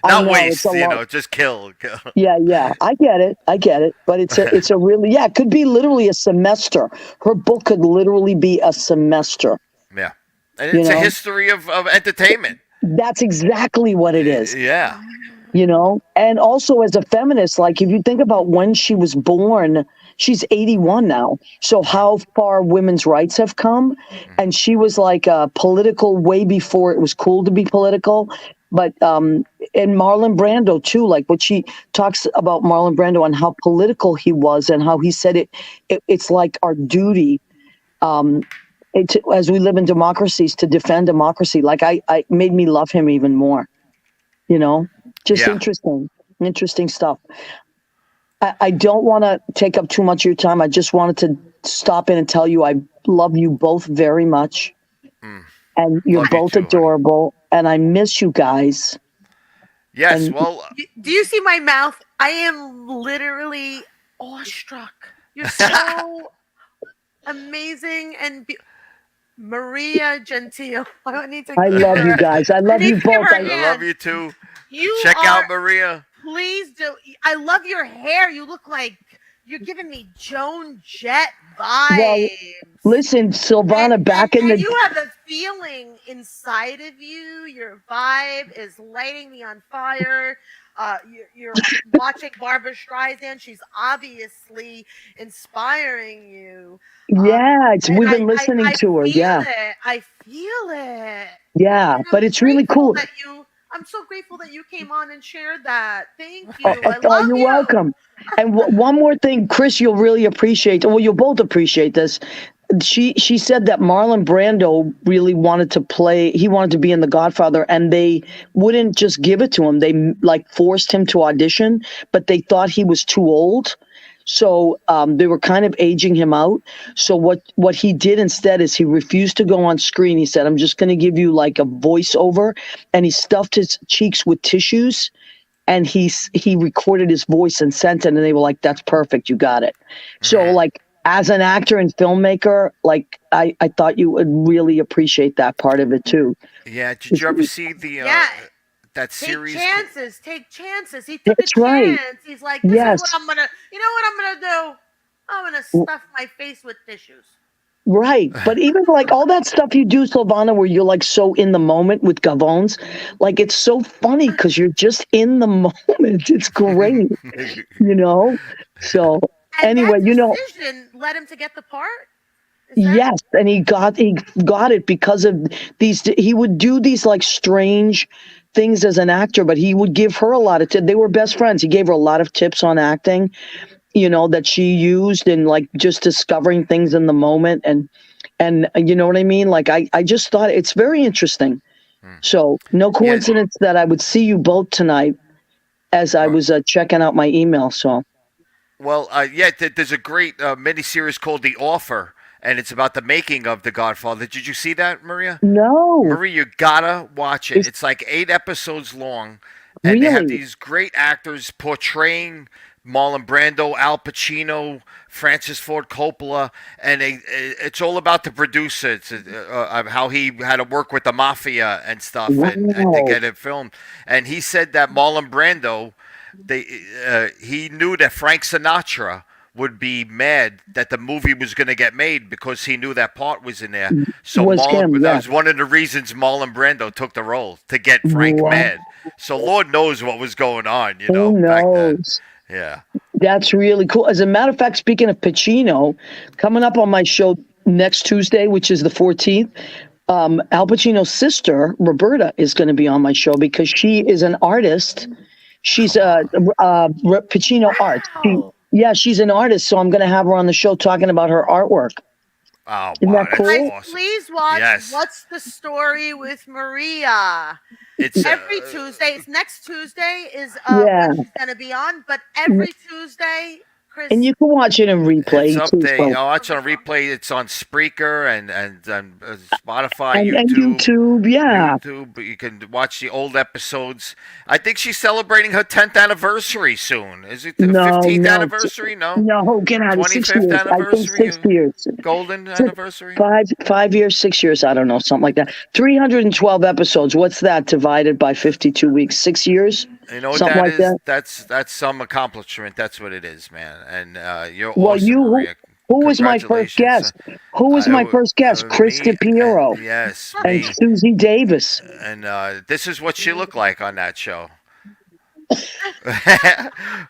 I Not know it's a waste, lot. just kill. Kill. Yeah, yeah, I get it. I get it. But it's a really, yeah, it could be literally a semester. Her book could literally be a semester, Yeah. And you it's a know? history of entertainment. That's exactly what it is, Yeah. And also as a feminist, like if you think about when she was born, she's 81 now. So Hmm. how far women's rights have come. Hmm. And she was like political way before it was cool to be political. But and Marlon Brando too, like what she talks about Marlon Brando and how political he was and how he said it's like our duty as we live in democracies to defend democracy. Like I made me love him even more, you know, just Yeah. interesting stuff. I don't want to take up too much of your time. I just wanted to stop in and tell you I love you both very much, Mm. and you're Love you both too, honey. adorable, and I miss you guys. Yes. And Well. Do you see my mouth? I am literally awestruck. You're so amazing and Maria Gentile. I need to I give love her. you guys. I I love need you to give both. her a I love hand. you too. You Check out are. Maria. Please do. I love your hair. You look like you're giving me Joan Jett Well, vibes. listen, And, Silvana, and back in and the you have a feeling inside of you. Your vibe is lighting me on fire. you're watching Barbara Streisand. She's obviously inspiring you. Yeah, And we've been listening I to her. feel Yeah, it. I feel it. yeah, And but it's really cool. I'm so grateful that you came on and shared that. Thank Oh, you. oh, I oh, love you're you. welcome. And one more thing, Chris, you'll really appreciate. Well, you'll both appreciate this. She said that Marlon Brando really wanted to play. He wanted to be in The Godfather, and they wouldn't just give it to him. They like forced him to audition, but they thought he was too old. So they were kind of aging him out. So what he did instead is he refused to go on screen. He said, "I'm just going to give you like a voiceover," and he stuffed his cheeks with tissues and he recorded his voice and sent it, and they were like, "That's perfect, you got it." So Mm. like as an actor and filmmaker, like I thought you would really appreciate that part of it too. Yeah, did you ever see the Yeah. that Take series? chances. Take chances. He took a That's right. chance. He's like, this is what Yes. I'm gonna. You know what I'm gonna do? I'm gonna stuff my face with tissues. Right. But even like all that stuff you do, Silvana, where you're like so in the moment with Gavones, like it's so funny because you're just in the moment. It's great, you know? So And that anyway, decision led him to get the part. Is that? yes, and he got it because of these. He would do these like strange things as an actor, but he would give her a lot of tips. They were best friends. He gave her a lot of tips on acting, that she used and like just discovering things in the moment and you know what I mean? Like I just thought it's very interesting. Hmm. So no Yeah. coincidence that I would see you both tonight as I was checking out my email. So Well, yeah, there's a great miniseries called The Offer, and it's about the making of The Godfather. Did you see that, Maria? no, Maria, you gotta watch it. it's It's like 8 episodes long, and they have really these great actors portraying Marlon Brando, Al Pacino, Francis Ford Coppola, and it's all about the producer. It's how he had to work with the mafia and stuff, and to wow. get it filmed. And he said that Marlon Brando, he knew that Frank Sinatra would be mad that the movie was going to get made because he knew that part was in there. So Was him, that yeah. was one of the reasons Marlon Brando took the role to get Frank Wow. mad. So Lord knows what was going on, Who back then. knows? Yeah. That's really cool. As a matter of fact, speaking of Pacino, coming up on my show next Tuesday, which is the 14th, Al Pacino's sister, Roberta, is going to be on my show because she is an artist. She's Come on. Pacino Art. Wow. Yeah, she's an artist, so I'm going to have her on the show talking about her artwork. Oh Isn't wow, that that's cool? Guys, awesome. please watch Yes. What's the Story with Maria. It's Every Tuesday. It's next Tuesday is Yeah. when she's gonna be on, but every Tuesday, Chris. And you can watch it in replay up too. there. So. I'll watch it on replay. It's on Spreaker and Spotify, And YouTube. YouTube, yeah. YouTube. You can watch the old episodes. I think she's celebrating her 10th anniversary soon. Is it the No, 15th no, anniversary? No. No, get out of 6 25th years. I think anniversary? 6 years. Golden Six- anniversary? 5 years, 6 years, I don't know, something like that. 312 episodes. What's that divided by 52 weeks? 6 years? You know what Something that like is? that. That's some accomplishment. That's what it is, man. And you're Well, awesome, Maria. who was my first Congratulations. guest? Who was my first guest? Chris Me. DePierro Yes, and me. Susie Davis. And this is what she looked like on that show.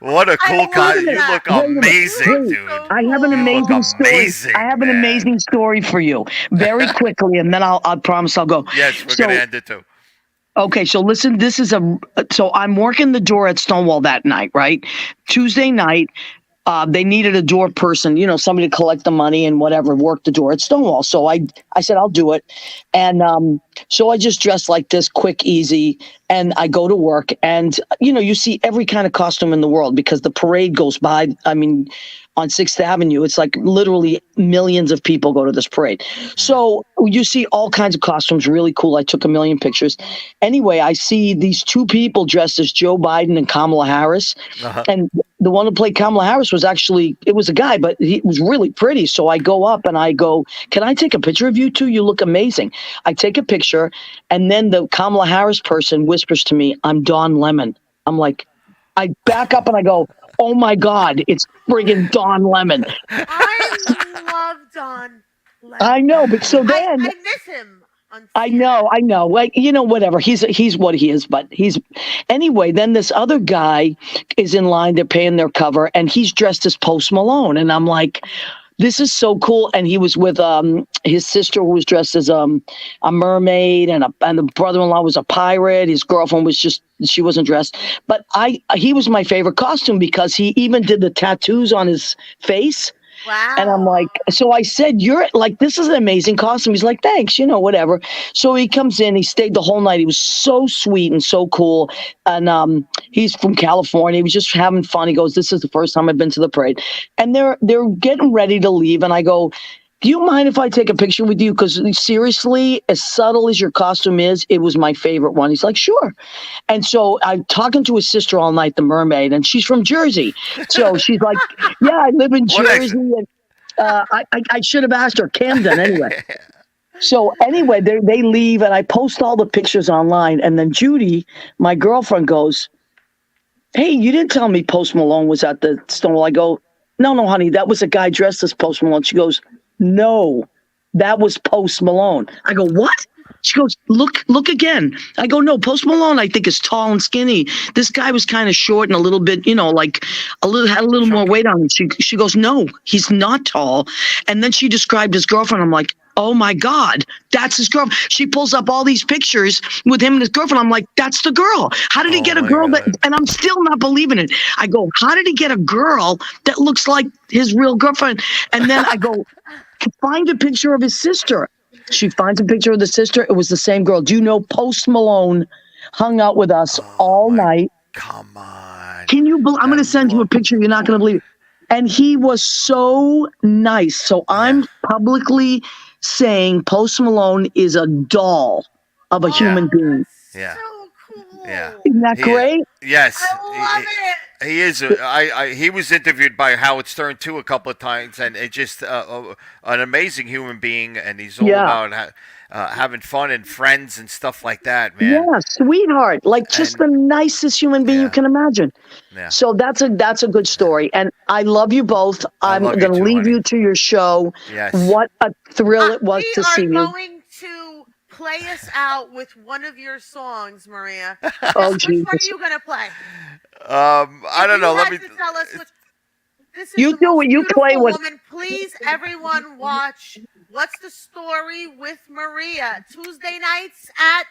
What a cool love guy! You that. look Wait a minute. amazing, Wait. dude. I have an You look amazing story. amazing, I have an man. amazing story for you, very quickly, and then I'll promise I'll go. Yes, we're So- gonna end it too. Okay, so listen, so I'm working the door at Stonewall that night, right? Tuesday night, they needed a door person, somebody to collect the money and whatever, work the door at Stonewall. So I said, I'll do it. And so I just dressed like this, quick, easy, and I go to work. And, you see every kind of costume in the world because the parade goes by. I mean, on 6th Avenue, it's like literally millions of people go to this parade. So you see all kinds of costumes, really cool. I took a million pictures. Anyway, I see these two people dressed as Joe Biden and Kamala Harris. Uh-huh. And the one who played Kamala Harris it was a guy, but he was really pretty. So I go up and I go, can I take a picture of you two? You look amazing. I take a picture. And then the Kamala Harris person whispers to me, I'm Don Lemon. I'm like, I back up and I go, oh my God, it's friggin' Don Lemon. I love Don. Lemon. I know, but so then, I miss him. I CNN. know. Like, whatever. He's what he is, but he's anyway. Then this other guy is in line. They're paying their cover, and he's dressed as Post Malone, and I'm like, this is so cool. And he was with his sister, who was dressed as a mermaid, and the brother-in-law was a pirate. His girlfriend was she wasn't dressed, but he was my favorite costume because he even did the tattoos on his face. And I'm Wow. like, so I said, you're like, this is an amazing costume. He's like, thanks, whatever. So he comes in, he stayed the whole night. He was so sweet and so cool. And he's from California. He was just having fun. He goes, this is the first time I've been to the parade. And they're getting ready to leave. And I go, do you mind if I take a picture with you? Because seriously, as subtle as your costume is, it was my favorite one. He's like, sure. And so I'm talking to his sister all night, the mermaid, and she's from Jersey. So she's like, yeah, I live in What Jersey. exit? And I should have asked her, Camden, anyway. So anyway, they leave, and I post all the pictures online. And then Judy, my girlfriend, goes, hey, you didn't tell me Post Malone was at the Stonewall. I go, no, honey, that was a guy dressed as Post Malone. She goes, no, that was Post Malone. I go, what? She goes, look again. I go, no, Post Malone, I think, is tall and skinny. This guy was kind of short and a little bit, like had a little more weight on him. She goes, no, he's not tall. And then she described his girlfriend. I'm like, oh my God, that's his girlfriend. She pulls up all these pictures with him and his girlfriend. I'm like, that's the girl. How did he get a girl that, and I'm still not believing it. I go, how did he get a girl that looks like his real girlfriend? And then I go, find a picture of his sister. She finds a picture of the sister. It was the same girl. Do you know Post Malone hung out with us all night? Come on. Can you believe? I'm going to send you a picture. You're not going to believe it. And he was so nice. So I'm publicly saying Post Malone is a doll of a human being. Yeah. So cool. Yeah. Isn't that great? Yes. I love it. He is. He was interviewed by Howard Stern too a couple of times, and it's just an amazing human being. And he's all about having fun and friends and stuff like that, man. Yeah, sweetheart, like just the nicest human being you can imagine. Yeah. So that's a good story, and I love you both. I'm love you going to too, leave honey. you to your show. Yes. What a thrill it was to see We you. are going to play us out with one of your songs, Maria. Oh, Which Jesus. one are you going to play? I don't know. Let me. Tell us which. This is You the do most it. You play beautiful what- woman. Please, everyone, watch What's the Story with Maria Tuesday nights at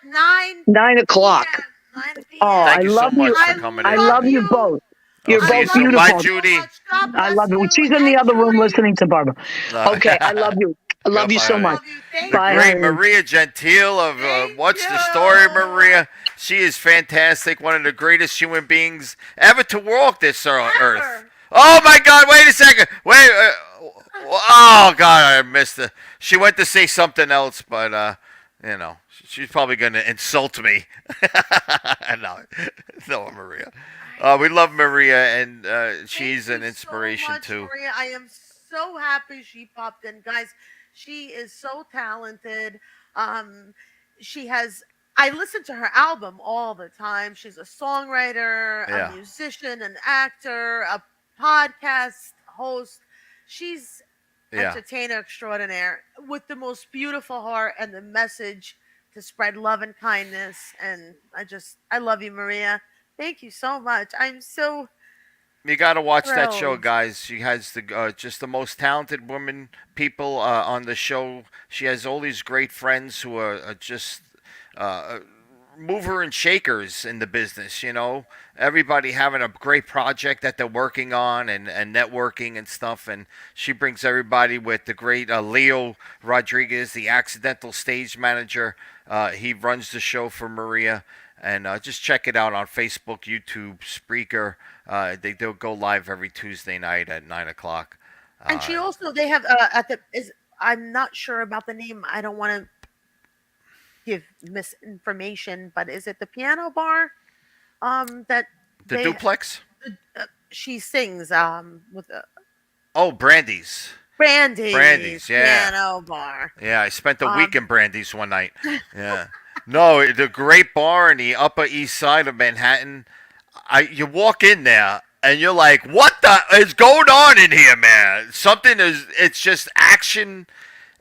9 o'clock. 9 p.m. Oh, Thank I you so love much you. for coming I in. love you both. You're see you both soon. beautiful. Bye, Judy. I love you. She's in the other room listening to Barbara. Okay, I love you. I love you so Goodbye, much. Thank The Bye, great honey. Maria Gentile of Thank What's the you. Story, Maria? She is fantastic. One of the greatest human beings ever to walk this earth. Oh my God! Wait a second. Wait. Oh God! I missed it. She went to say something else, but she's probably going to insult me. No, Maria. We love Maria, and she's an inspiration so much, too. Maria, I am so happy she popped in, guys. She is so talented. She has. I listen to her album all the time. She's a songwriter, Yeah. a musician, an actor, a podcast host. She's entertainer extraordinaire with the most beautiful heart and the message to spread love and kindness. And I love you, Maria. Thank you so much. I'm so. You got to watch that show, thrilled. guys. She has just the most talented women people on the show. She has all these great friends who are just mover and shakers in the business. Everybody having a great project that they're working on and networking and stuff. And she brings everybody with the great Leo Rodriguez, the accidental stage manager. He runs the show for Maria. And just check it out on Facebook, YouTube, Spreaker. They'll go live every Tuesday night at 9 o'clock. And she also they have I'm not sure about the name. I don't want to give misinformation, but is it the piano bar? That The Duplex? She sings with Brandy's. Brandy's, yeah. piano bar. Yeah, I spent a week in Brandy's one night. Yeah. No, the great bar in the Upper East Side of Manhattan. You walk in there and you're like, what the is going on in here, man? It's just action.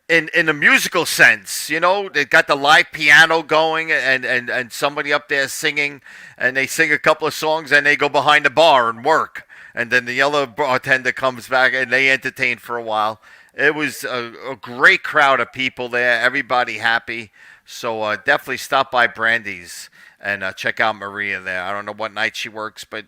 in the musical sense, they got the live piano going and somebody up there singing, and they sing a couple of songs and they go behind the bar and work, and then the other bartender comes back and they entertain for a while. It was a great crowd of people there, everybody happy. So definitely stop by Brandy's and check out Maria there. I don't know what night she works, but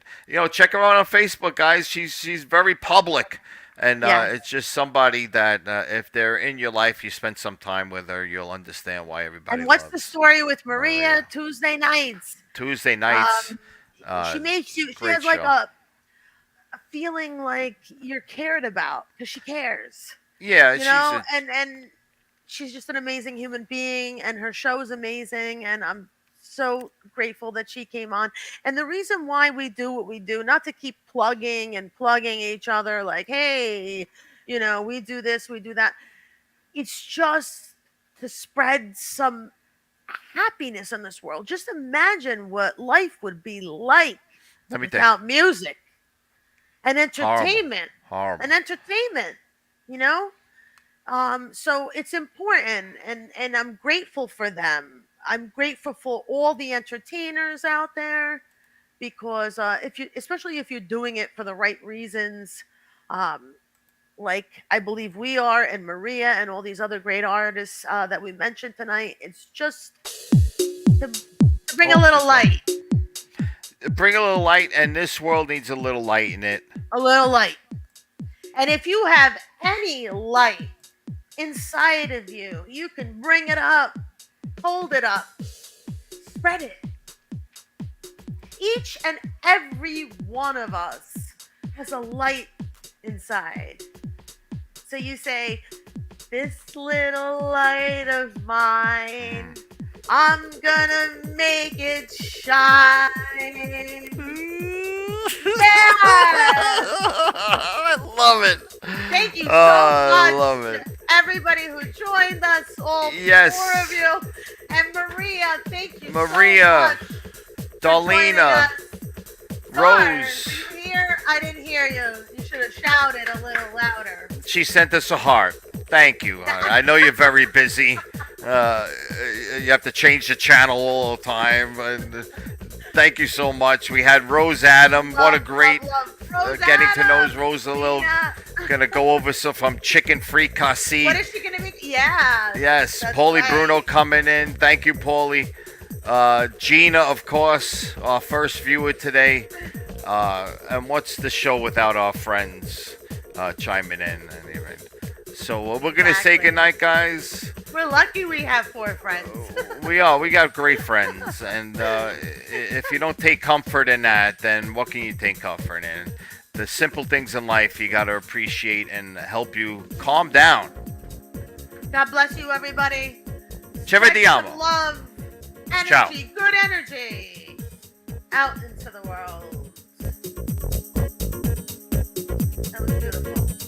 check her out on Facebook, guys. She's very public. And Yeah. it's just somebody that if they're in your life, you spend some time with her, you'll understand why everybody And what's the loves story with Maria? Maria. Tuesday nights. Tuesday nights. She makes you. She great has like show. a feeling like you're cared about because she cares. Yeah, You know, and she's just an amazing human being, and her show is amazing, and I'm so grateful that she came on. And the reason why we do what we do, not to keep plugging each other like, hey, we do this, we do that. It's just to spread some happiness in this world. Just imagine what life would be like Let me think. without music and Horrible. entertainment. Horrible. And entertainment, so it's important, and I'm grateful for them. I'm grateful for all the entertainers out there, because especially if you're doing it for the right reasons, like I believe we are, and Maria and all these other great artists that we mentioned tonight. It's just to bring a little light. Bring a little light, and this world needs a little light in it. A little light. And if you have any light inside of you, you can bring it up, hold it up, spread it. Each and every one of us has a light inside. So you say, this little light of mine, I'm gonna make it shine. I love it. Thank you so I much. love it. Everybody who joined us, all Yes. four of you. And Maria, thank you Maria, so much. Darlena, Darn, Rose. did you hear? I didn't hear you. You should have shouted a little louder. She sent us a heart. Thank you. I know you're very busy. You have to change the channel all the time. And thank you so much. We had Rose Adam. What a great Rose getting to know Adam, Rose a little. Christina. Gonna go over some from chicken fricassee. What is she gonna be? Yeah. Yes, that's Paulie right. Bruno coming in. Thank you, Paulie. Gina, of course, our first viewer today. And what's the show without our friends chiming in? Anyway. So we're going to say Exactly. goodnight, guys. We're lucky we have 4 friends. We are. We got great friends. And if you don't take comfort in that, then what can you take comfort in? The simple things in life you got to appreciate and help you calm down. God bless you, everybody. Ci Spread vediamo. some love, energy, Ciao. good energy out into the world. That was beautiful.